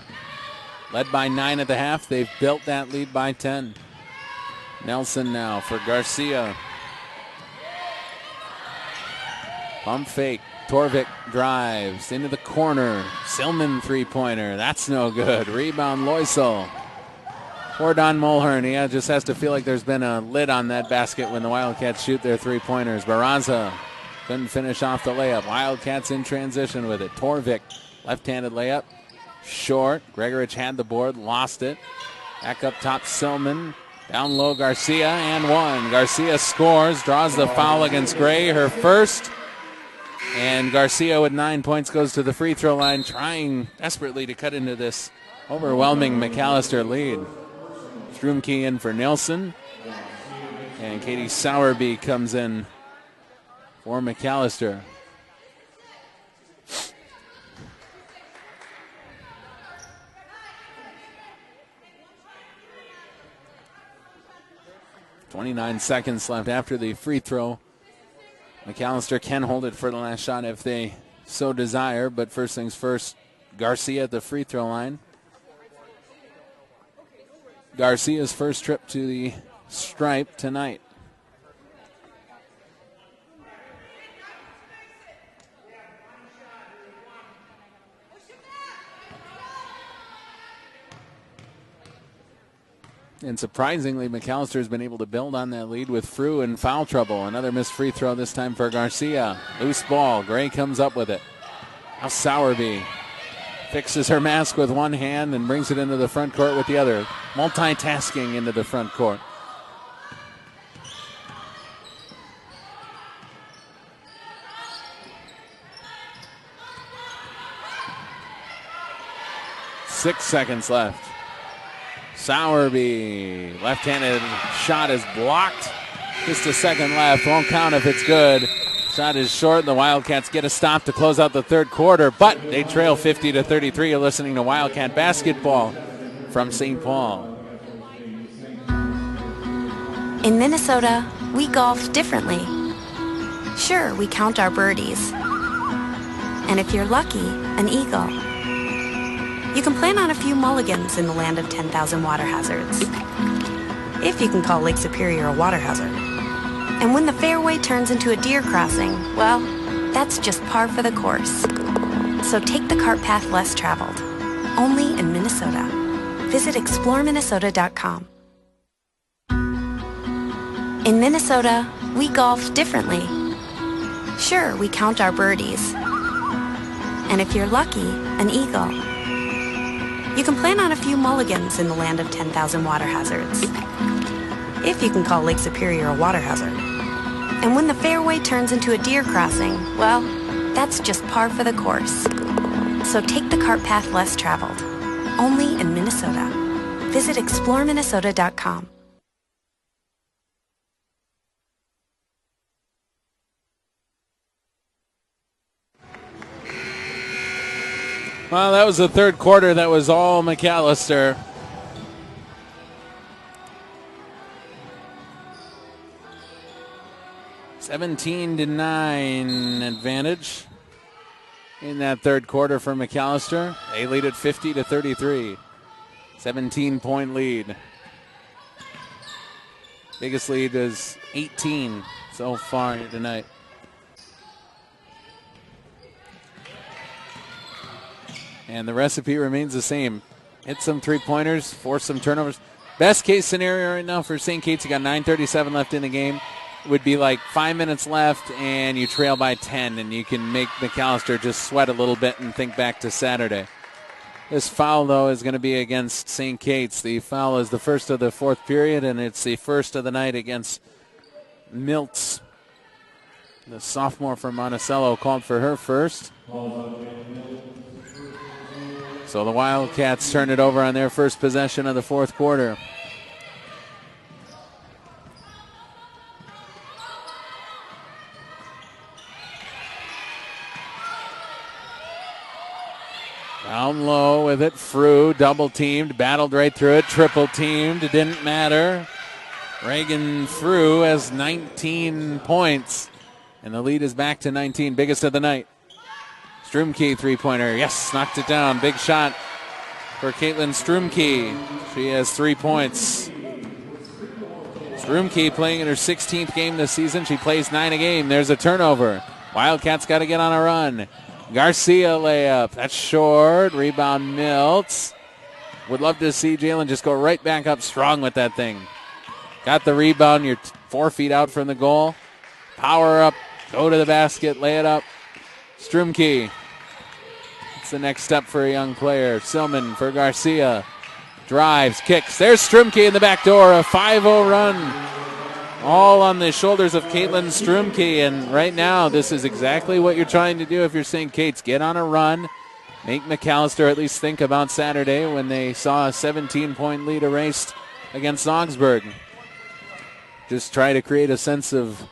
Led by 9 at the half. They've built that lead by 10. Nelson now for Garcia. Pump fake. Torvik drives into the corner. Silman three-pointer. That's no good. Rebound Loisel. For Don Mulhern. He just has to feel like there's been a lid on that basket when the Wildcats shoot their three-pointers. Barraza couldn't finish off the layup. Wildcats in transition with it. Torvik, left-handed layup. Short. Gregorich had the board, lost it. Back up top, Silman. Down low, Garcia, and one. Garcia scores, draws the foul against Gray, her first. And Garcia with 9 points goes to the free throw line, trying desperately to cut into this overwhelming Macalester lead. Strumke in for Nelson. And Katie Sowerby comes in for Macalester. 29 seconds left after the free throw. Macalester can hold it for the last shot if they so desire, but first things first, Garcia at the free throw line. Garcia's first trip to the stripe tonight. And surprisingly, Macalester has been able to build on that lead with Frew in foul trouble. Another missed free throw this time for Garcia. Loose ball. Gray comes up with it. Now Sowerby fixes her mask with one hand and brings it into the front court with the other. Multitasking into the front court. Six seconds left. Sowerby, left-handed shot is blocked. Just a second left. Won't count if it's good. Shot is short. The Wildcats get a stop to close out the third quarter, but they trail 50-33. You're listening to Wildcat basketball from St. Paul. In Minnesota, we golf differently. Sure, we count our birdies. And if you're lucky, an eagle. You can plan on a few mulligans in the land of 10,000 water hazards. If you can call Lake Superior a water hazard. And when the fairway turns into a deer crossing, well, that's just par for the course. So take the cart path less traveled. Only in Minnesota. Visit exploreminnesota.com. In Minnesota, we golf differently. Sure, we count our birdies. And if you're lucky, an eagle. You can plan on a few mulligans in the land of 10,000 water hazards. If you can call Lake Superior a water hazard. And when the fairway turns into a deer crossing, well, that's just par for the course. So take the cart path less traveled. Only in Minnesota. Visit exploreminnesota.com. Well, that was the third quarter. That was all Macalester. (17-9) advantage in that third quarter for Macalester. They lead at 50-33. 17-point lead. Biggest lead is 18 so far tonight. And the recipe remains the same. Hit some three-pointers, force some turnovers. Best case scenario right now for St. Kate's, you got 9:37 left in the game. Would be like 5 minutes left and you trail by 10, and you can make Macalester just sweat a little bit and think back to Saturday. This foul, though, is going to be against St. Kate's. The foul is the first of the fourth period, and it's the first of the night against Miltz. The sophomore from Monticello called for her first. So the Wildcats turn it over on their first possession of the fourth quarter. Down low with it, Frew, double-teamed, battled right through it, triple-teamed, it didn't matter. Reagan Frew has 19 points, and the lead is back to 19, biggest of the night. Strumke three-pointer, yes, knocked it down. Big shot for Caitlin Strumke. She has 3 points. Strumke playing in her 16th game this season. She plays 9 a game. There's a turnover. Wildcats got to get on a run. Garcia layup. That's short. Rebound Miltz. Would love to see Jalen just go right back up strong with that thing. Got the rebound. You're 4 feet out from the goal. Power up. Go to the basket. Lay it up. Strumke. It's the next step for a young player. Silman for Garcia. Drives, kicks. There's Strumke in the back door. A 5-0 run. All on the shoulders of Caitlin Strumke. And right now, this is exactly what you're trying to do if you're St. Kate's. Get on a run. Make Macalester at least think about Saturday when they saw a 17-point lead erased against Augsburg. Just try to create a sense of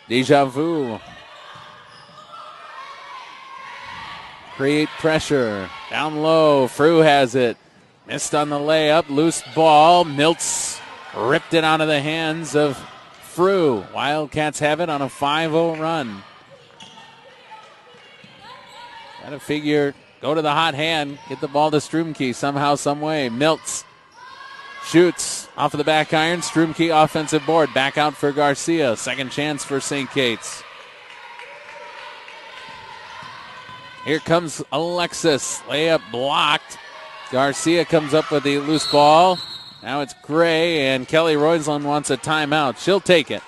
deja vu. Create pressure. Down low. Frew has it. Missed on the layup. Loose ball. Miltz ripped it out of the hands of Frew. Wildcats have it on a 5-0 run. Got to figure, go to the hot hand, get the ball to Strumke somehow, some way. Miltz shoots off of the back iron. Strumke offensive board. Back out for Garcia. Second chance for St. Kate's. Here comes Alexis. Layup blocked. Garcia comes up with the loose ball. Now it's Gray, and Kelly Roisland wants a timeout. She'll take it.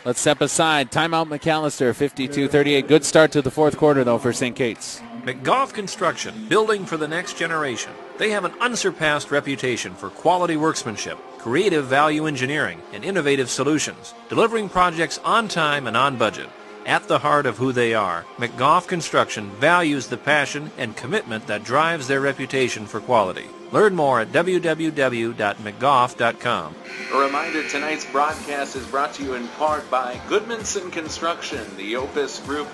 Let's step aside. Timeout Macalester, 52-38. Good start to the fourth quarter, though, for St. Kate's. McGough Construction, building for the next generation. They have an unsurpassed reputation for quality workmanship, creative value engineering, and innovative solutions, delivering projects on time and on budget. At the heart of who they are, McGough Construction values the passion and commitment that drives their reputation for quality. Learn more at www.mcgough.com. A reminder, tonight's broadcast is brought to you in part by Goodmanson Construction, the Opus Group,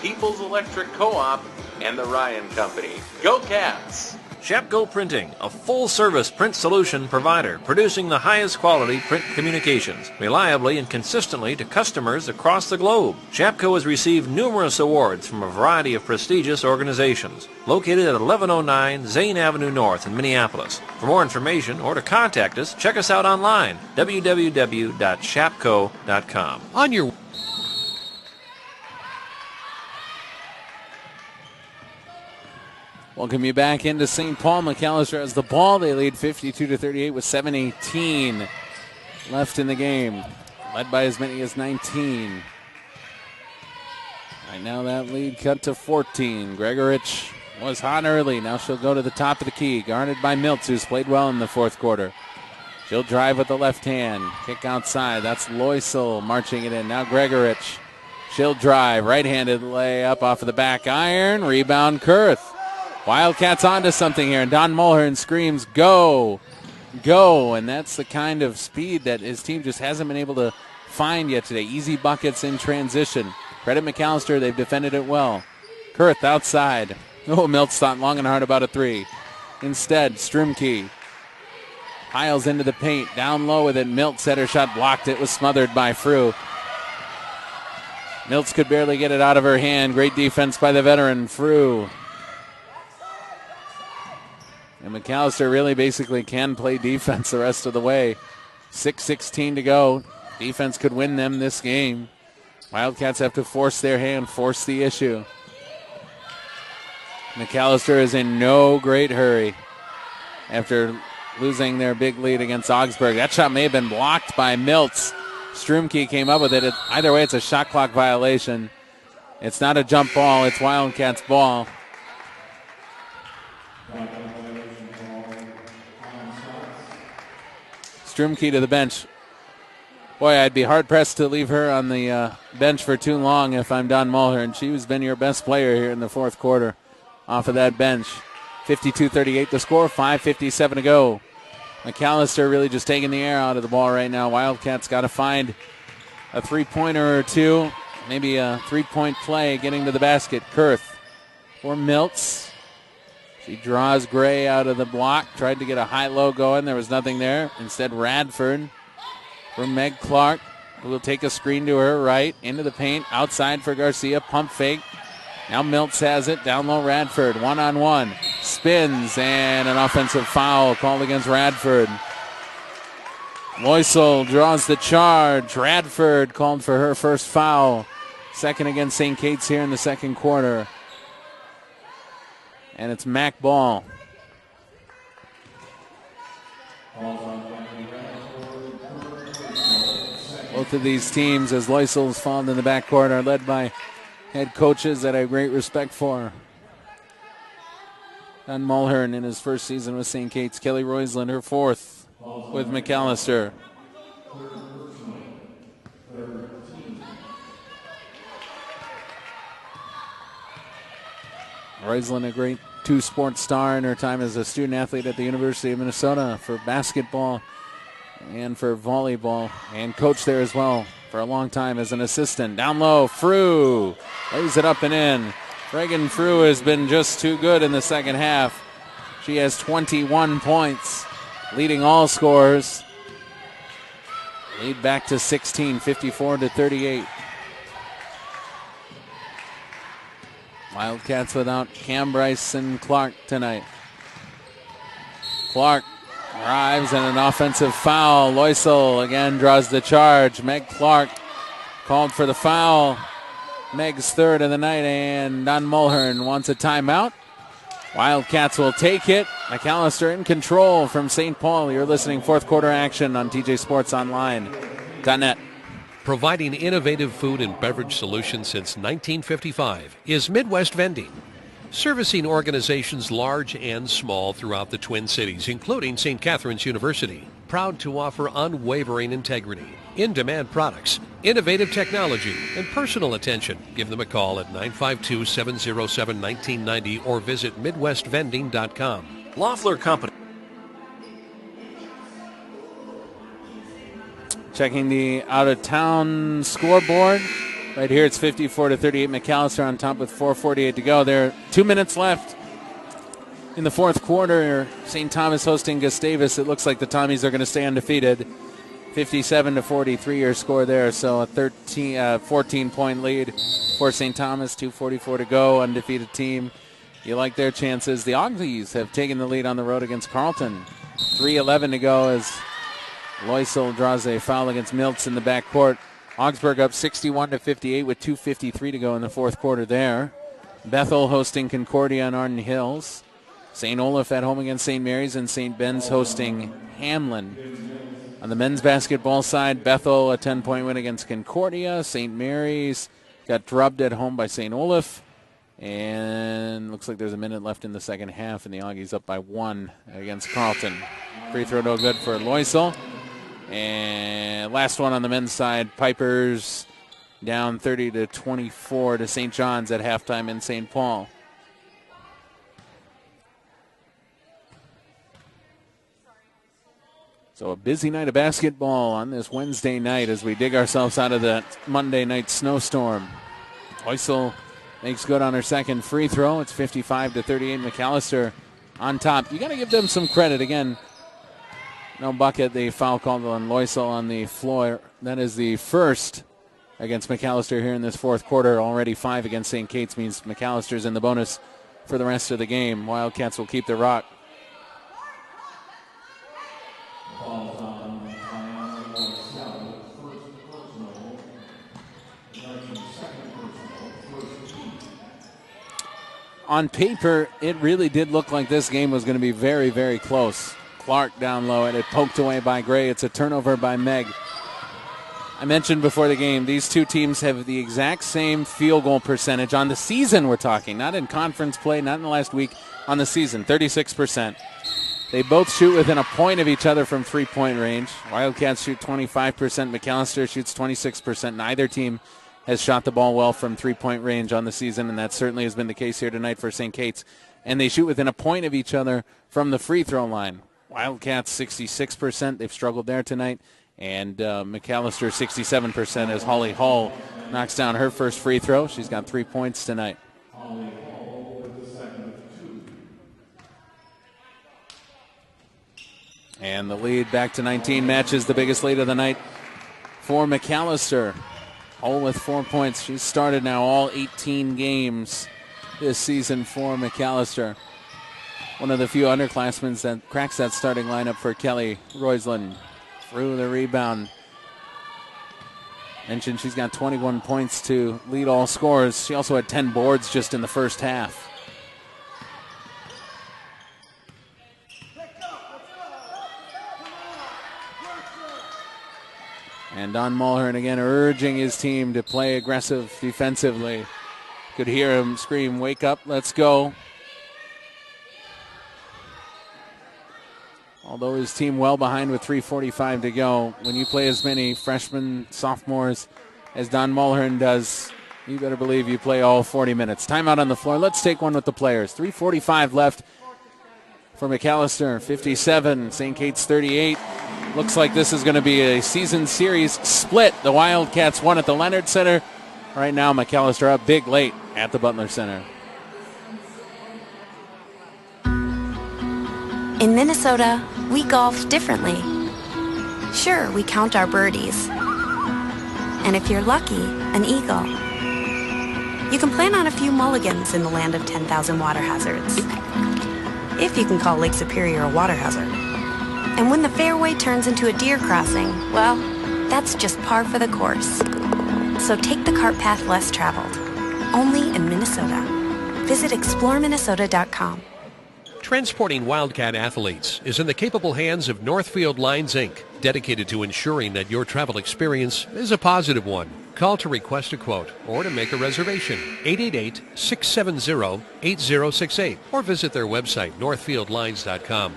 People's Electric Co-op, and the Ryan Company. Go Cats! Shapco Printing, a full-service print solution provider, producing the highest quality print communications, reliably and consistently to customers across the globe. Shapco has received numerous awards from a variety of prestigious organizations. Located at 1109 Zane Avenue North in Minneapolis. For more information or to contact us, check us out online, www.shapco.com. On your Welcome you back into St. Paul. Macalester has the ball. They lead 52-38 with 7:18 left in the game. Led by as many as 19. Right now that lead cut to 14. Gregorich was hot early. Now she'll go to the top of the key. Guarded by Miltz, who's played well in the fourth quarter. She'll drive with the left hand. Kick outside. That's Loisel marching it in. Now Gregorich. She'll drive. Right-handed layup off of the back iron. Rebound Kurth. Wildcats onto something here, and Don Mulhern screams, go, go, and that's the kind of speed that his team just hasn't been able to find yet today. Easy buckets in transition. Credit Macalester, they've defended it well. Kurth outside. Oh, Miltz thought long and hard about a three. Instead, Strumke piles into the paint, down low with it. Miltz had her shot blocked. It was smothered by Frew. Miltz could barely get it out of her hand. Great defense by the veteran, Frew. And Macalester really basically can play defense the rest of the way. 6:16 to go. Defense could win them this game. Wildcats have to force their hand, force the issue. Macalester is in no great hurry after losing their big lead against Augsburg. That shot may have been blocked by Miltz. Strumke came up with it. Either way, it's a shot clock violation. It's not a jump ball. It's Wildcats' ball. Strumke to the bench. Boy, I'd be hard-pressed to leave her on the bench for too long if I'm Don Mulhern. She's been your best player here in the fourth quarter off of that bench. 52-38 the score, 5:57 to go. Macalester really just taking the air out of the ball right now. Wildcats got to find a three-pointer or two, maybe a three-point play getting to the basket. Kurth for Miltz. She draws Gray out of the block. Tried to get a high-low going. There was nothing there. Instead, Radford from Meg Clark, who will take a screen to her right. Into the paint. Outside for Garcia. Pump fake. Now Miltz has it. Down low, Radford. One-on-one. Spins, and an offensive foul called against Radford. Loisel draws the charge. Radford called for her first foul. Second against St. Kate's here in the second quarter. And it's Mac ball. Both of these teams, as Loisel's found in the backcourt, are led by head coaches that I have great respect for. Don Mulhern in his first season with St. Kate's. Kelly Roisland, her fourth with Macalester. Roisland, a great two-sport star in her time as a student athlete at the University of Minnesota for basketball and for volleyball, and coached there as well for a long time as an assistant. Down low, Frew lays it up and in. Reagan Frew has been just too good in the second half. She has 21 points, leading all scorers. Lead back to 16, 54-38. Wildcats without Cam Bryce and Clark tonight. Clark drives and an offensive foul. Loisel again draws the charge. Meg Clark called for the foul. Meg's third of the night, and Don Mulhern wants a timeout. Wildcats will take it. Macalester in control from St. Paul. You're listening fourth quarter action on TJSportsOnline.net. Providing innovative food and beverage solutions since 1955 is Midwest Vending. Servicing organizations large and small throughout the Twin Cities, including St. Catherine's University. Proud to offer unwavering integrity, in-demand products, innovative technology, and personal attention. Give them a call at 952-707-1990 or visit MidwestVending.com. Loeffler Company. Checking the out-of-town scoreboard. Right here it's 54-38. Macalester on top with 4:48 to go. There are 2 minutes left in the fourth quarter. St. Thomas hosting Gustavus. It looks like the Tommies are going to stay undefeated. 57-43 your score there. So a 14-point lead for St. Thomas. 2:44 to go. Undefeated team. You like their chances. The Auglies have taken the lead on the road against Carleton. 3:11 to go as Loisel draws a foul against Miltz in the backcourt. Augsburg up 61-58 with 2:53 to go in the fourth quarter there. Bethel hosting Concordia on Arden Hills. St. Olaf at home against St. Mary's, and St. Ben's hosting Hamlin. On the men's basketball side, Bethel a 10-point win against Concordia. St. Mary's got drubbed at home by St. Olaf. And looks like there's a minute left in the second half, and the Augies up by 1 against Carleton. Free throw no good for Loisel. And last one on the men's side, Pipers down 30-24 to St. John's at halftime in St. Paul. So a busy night of basketball on this Wednesday night as we dig ourselves out of that Monday night snowstorm. Loisel makes good on her second free throw. It's 55-38. Macalester on top. You got to give them some credit again. No bucket, the foul called on Loisel on the floor. That is the first against Macalester here in this fourth quarter. Already 5 against St. Kate's means Macalester's in the bonus for the rest of the game. Wildcats will keep the rock. On paper, it really did look like this game was going to be very, very close. Clark down low, and it poked away by Gray. It's a turnover by Meg. I mentioned before the game, these two teams have the exact same field goal percentage on the season we're talking, not in conference play, not in the last week, on the season, 36%. They both shoot within a point of each other from three-point range. Wildcats shoot 25%, Macalester shoots 26%. Neither team has shot the ball well from three-point range on the season, and that certainly has been the case here tonight for St. Kate's. And they shoot within a point of each other from the free throw line. Wildcats 66%. They've struggled there tonight. And Macalester 67% as Holly Hall knocks down her first free throw. She's got 3 points tonight. And the lead back to 19 matches the biggest lead of the night for Macalester. Hall with 4 points. She's started now all 18 games this season for Macalester. One of the few underclassmen that cracks that starting lineup for Kelly Roisland. Through the rebound. Mentioned she's got 21 points to lead all scorers. She also had 10 boards just in the first half. And Don Mulhern again urging his team to play aggressive defensively. Could hear him scream, "Wake up, let's go." Although his team well behind with 3:45 to go, when you play as many freshmen, sophomores as Don Mulhern does, you better believe you play all 40 minutes. Timeout on the floor. Let's take one with the players. 3:45 left for Macalester. 57, St. Kate's 38. Looks like this is going to be a season series split. The Wildcats won at the Leonard Center. Right now, Macalester up big late at the Butler Center. In Minnesota, we golf differently. Sure, we count our birdies. And if you're lucky, an eagle. You can plan on a few mulligans in the land of 10,000 water hazards. If you can call Lake Superior a water hazard. And when the fairway turns into a deer crossing, well, that's just par for the course. So take the cart path less traveled. Only in Minnesota. Visit exploreminnesota.com. Transporting Wildcat athletes is in the capable hands of Northfield Lines, Inc., dedicated to ensuring that your travel experience is a positive one. Call to request a quote or to make a reservation, 888-670-8068, or visit their website, northfieldlines.com.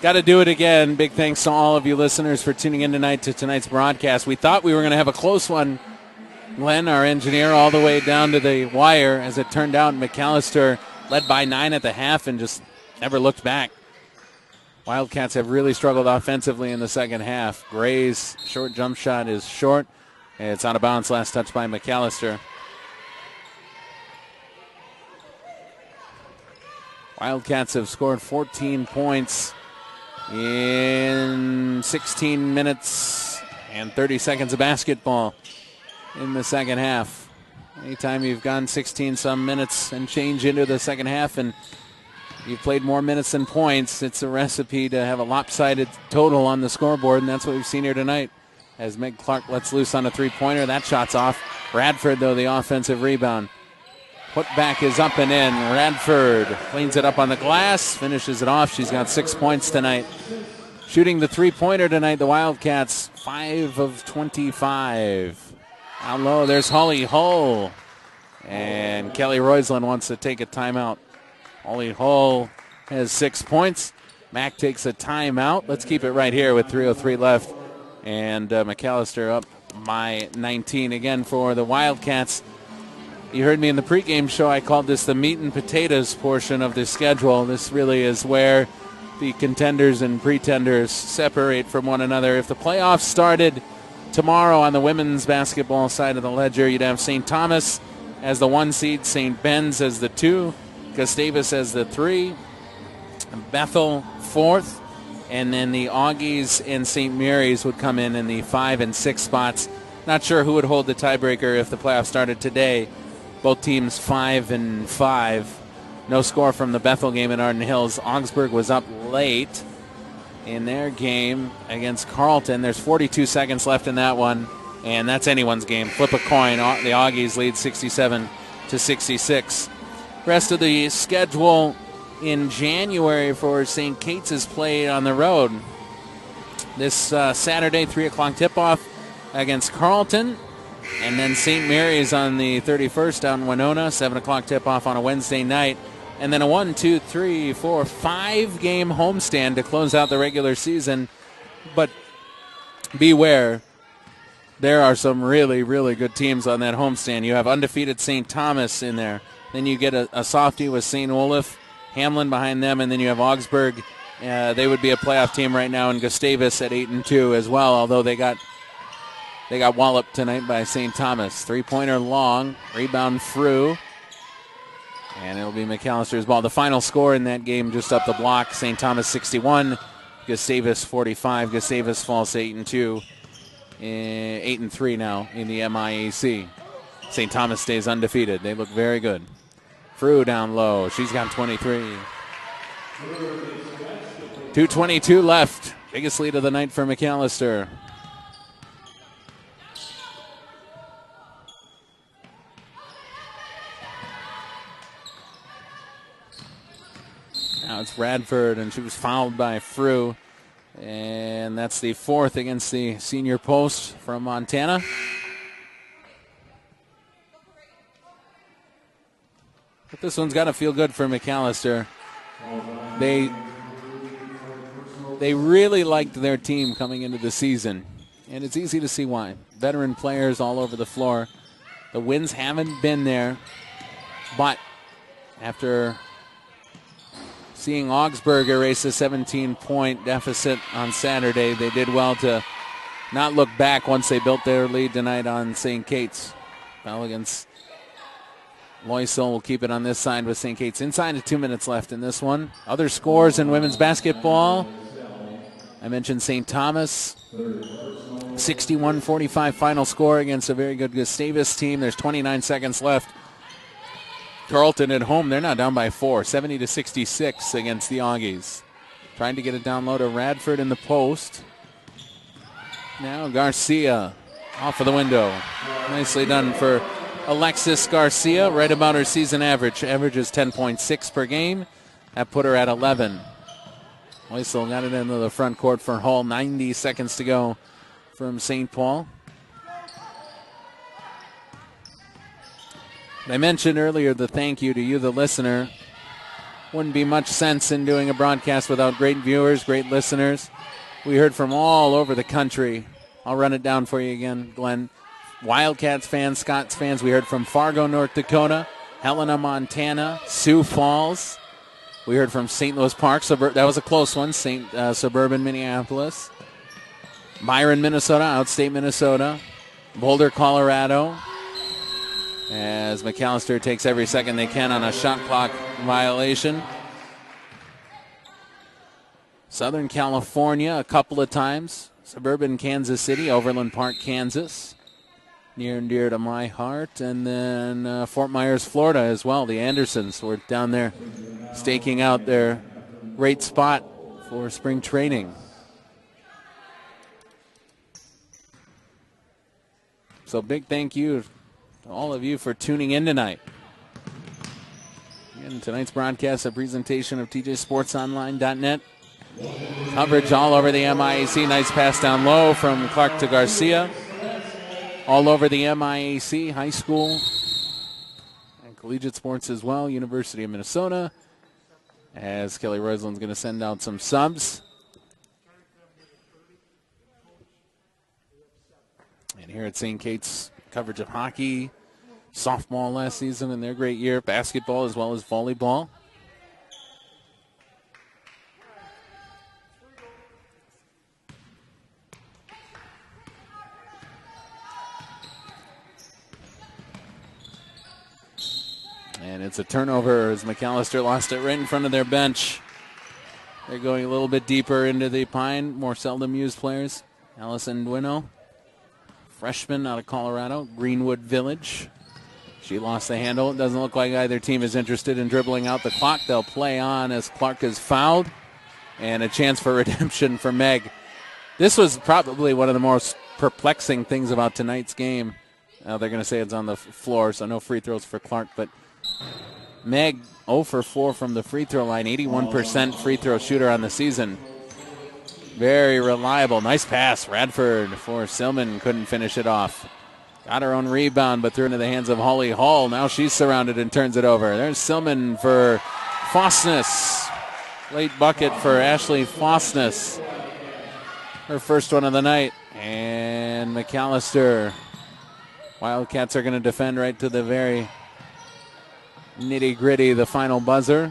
Got to do it again. Big thanks to all of you listeners for tuning in tonight to tonight's broadcast. We thought we were going to have a close one. Glenn, our engineer, all the way down to the wire. As it turned out, Macalester led by 9 at the half and just never looked back. Wildcats have really struggled offensively in the second half. Gray's short jump shot is short. It's out of bounds. Last touch by Macalester. Wildcats have scored 14 points in 16 minutes and 30 seconds of basketball in the second half. Anytime you've gone 16-some minutes and change into the second half and you've played more minutes than points, it's a recipe to have a lopsided total on the scoreboard, and that's what we've seen here tonight. As Meg Clark lets loose on a three-pointer, that shot's off. Radford, though, the offensive rebound. Put back is up and in. Radford cleans it up on the glass, finishes it off. She's got 6 points tonight. Shooting the three-pointer tonight, the Wildcats, 5 of 25. Down low, there's Holly Hull. And Kelly Roislin wants to take a timeout. Holly Hull has 6 points. Mac takes a timeout. Let's keep it right here with 3:03 left. And Macalester up by 19 again for the Wildcats. You heard me in the pregame show. I called this the meat and potatoes portion of the schedule. This really is where the contenders and pretenders separate from one another. If the playoffs started tomorrow on the women's basketball side of the ledger, you'd have St. Thomas as the 1 seed, St. Ben's as the 2, Gustavus as the 3, Bethel 4th, and then the Augies and St. Mary's would come in the 5 and 6 spots. Not sure who would hold the tiebreaker if the playoffs started today. Both teams 5 and 5. No score from the Bethel game in Arden Hills. Augsburg was up late in their game against Carleton. There's 42 seconds left in that one, and that's anyone's game. Flip a coin. The Augies lead 67-66. Rest of the schedule in January for St. Kate's is played on the road. This Saturday, 3 o'clock tip-off against Carleton. And then St. Mary's on the 31st down in Winona, 7 o'clock tip-off on a Wednesday night. And then a 5-game homestand to close out the regular season. But beware, there are some really, really good teams on that homestand. You have undefeated St. Thomas in there. Then you get a softie with St. Olaf, Hamlin behind them, and then you have Augsburg. They would be a playoff team right now, and Gustavus at 8-2 as well, although they got walloped tonight by St. Thomas. Three-pointer long, rebound Frew. And it'll be Macalester's ball. The final score in that game just up the block, St. Thomas 61, Gustavus 45. Gustavus falls to 8-2, 8-3 now in the MIAC. St. Thomas stays undefeated. They look very good. Frew down low. She's got 23. 2:22 left. Biggest lead of the night for Macalester. Now it's Radford, and she was fouled by Frew. And that's the 4th against the senior post from Montana. But this one's got to feel good for Macalester. They really liked their team coming into the season, and it's easy to see why. Veteran players all over the floor. The wins haven't been there, but after seeing Augsburg erase a 17-point deficit on Saturday, they did well to not look back once they built their lead tonight on St. Kate's. Pelicans. Loisel will keep it on this side with St. Kate's inside of 2 minutes left in this one. Other scores in women's basketball. I mentioned St. Thomas, 61-45 final score against a very good Gustavus team. There's 29 seconds left. Carleton at home, they're now down by 4, 70-66 against the Augies. Trying to get it down low to Radford in the post. Now Garcia off of the window. Nicely done for Alexis Garcia, right about her season average. Average is 10.6 per game. That put her at 11. Weissel got it into the front court for Hull. 90 seconds to go from St. Paul. I mentioned earlier the thank you to you, the listener. Wouldn't be much sense in doing a broadcast without great viewers, great listeners. We heard from all over the country. I'll run it down for you again, Glenn. Wildcats fans, Scots fans. We heard from Fargo, North Dakota, Helena, Montana, Sioux Falls. We heard from St. Louis Park. That was a close one. Suburban Minneapolis. Byron, Minnesota, outstate Minnesota. Boulder, Colorado. As Macalester takes every second they can on a shot clock violation. Southern California a couple of times. Suburban Kansas City, Overland Park, Kansas. Near and dear to my heart. And then Fort Myers, Florida as well. The Andersons were down there staking out their great spot for spring training. So big thank you to all of you for tuning in tonight. Again, tonight's broadcast, a presentation of TJSportsOnline.net. Coverage all over the MIAC. Nice pass down low from Clark to Garcia. All over the MIAC, high school and collegiate sports as well. University of Minnesota. As Kelly Roseland's going to send out some subs. And here at St. Kate's, coverage of hockey, softball last season in their great year, basketball as well as volleyball. And it's a turnover as Macalester lost it right in front of their bench. They're going a little bit deeper into the Pine, more seldom used players. Allison Duino, freshman out of Colorado, Greenwood Village. She lost the handle. It doesn't look like either team is interested in dribbling out the clock. They'll play on as Clark is fouled. And a chance for redemption for Meg. This was probably one of the most perplexing things about tonight's game. They're going to say it's on the floor, so no free throws for Clark, but Meg 0 for 4 from the free throw line, 81% free throw shooter on the season. Very reliable. Nice pass. Radford for Silman. Couldn't finish it off. Got her own rebound, but threw into the hands of Holly Hall. Now she's surrounded and turns it over. There's Silman for Fosness. Late bucket for Ashley Fosness. Her first one of the night. And Macalester. Wildcats are going to defend right to the very nitty-gritty, the final buzzer.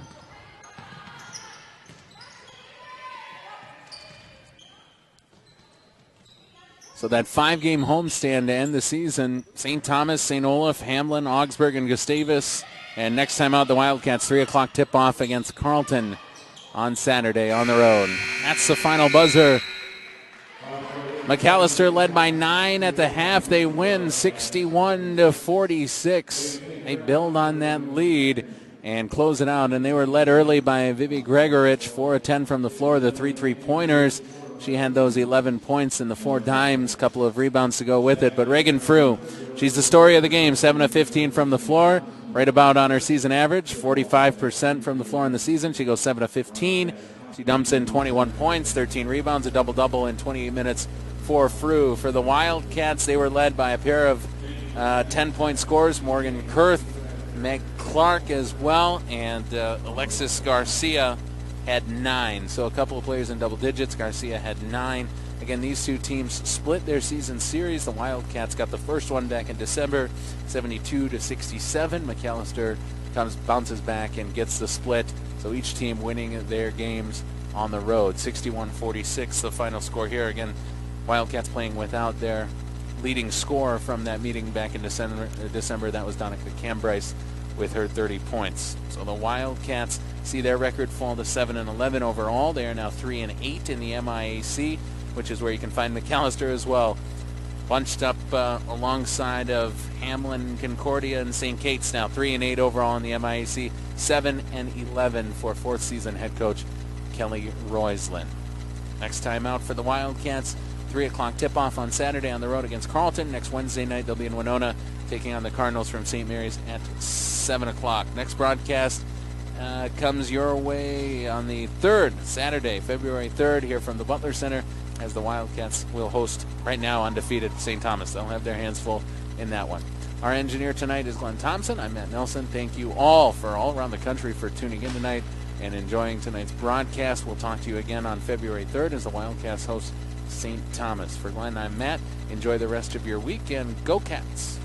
So that 5-game homestand to end the season, St. Thomas, St. Olaf, Hamlin, Augsburg, and Gustavus. And next time out, the Wildcats, 3 o'clock tip-off against Carleton on Saturday on the road. That's the final buzzer. Macalester led by 9 at the half. They win 61-46. They build on that lead and close it out. And they were led early by Vivi Gregorich, 4 of 10 from the floor, the 3 3-pointers. She had those 11 points and the 4 dimes, couple of rebounds to go with it. But Reagan Frew, she's the story of the game, 7 of 15 from the floor, right about on her season average, 45% from the floor in the season. She goes 7 of 15. She dumps in 21 points, 13 rebounds, a double-double in 28 minutes for Frew. For the Wildcats, they were led by a pair of 10-point scorers, Morgan Kurth, Meg Clark as well, and Alexis Garcia had 9. So a couple of players in double digits. Garcia had 9. Again, these two teams split their season series. The Wildcats got the first one back in December, 72-67. Macalester bounces back and gets the split. So each team winning their games on the road. 61-46, the final score here. Again, Wildcats playing without their leading scorer from that meeting back in December. That was Donica Cambryce. with her 30 points. So the Wildcats see their record fall to 7-11 overall. They are now 3-8 in the MIAC, which is where you can find Macalester as well, bunched up alongside of Hamlin, Concordia, and St. Kate's now 3-8 overall in the MIAC, 7-11 for fourth season head coach Kelly Roislin. Next time out for the Wildcats, 3 o'clock tip-off on Saturday on the road against Carleton. Next Wednesday night, they'll be in Winona taking on the Cardinals from St. Mary's at 7 o'clock. Next broadcast comes your way on the 3rd, Saturday, February 3rd, here from the Butler Center, as the Wildcats will host, right now, undefeated St. Thomas. They'll have their hands full in that one. Our engineer tonight is Glenn Thompson. I'm Matt Nelson. Thank you all around the country for tuning in tonight and enjoying tonight's broadcast. We'll talk to you again on February 3rd as the Wildcats host St. Thomas. For Glenn, I'm Matt. Enjoy the rest of your week, and go Cats!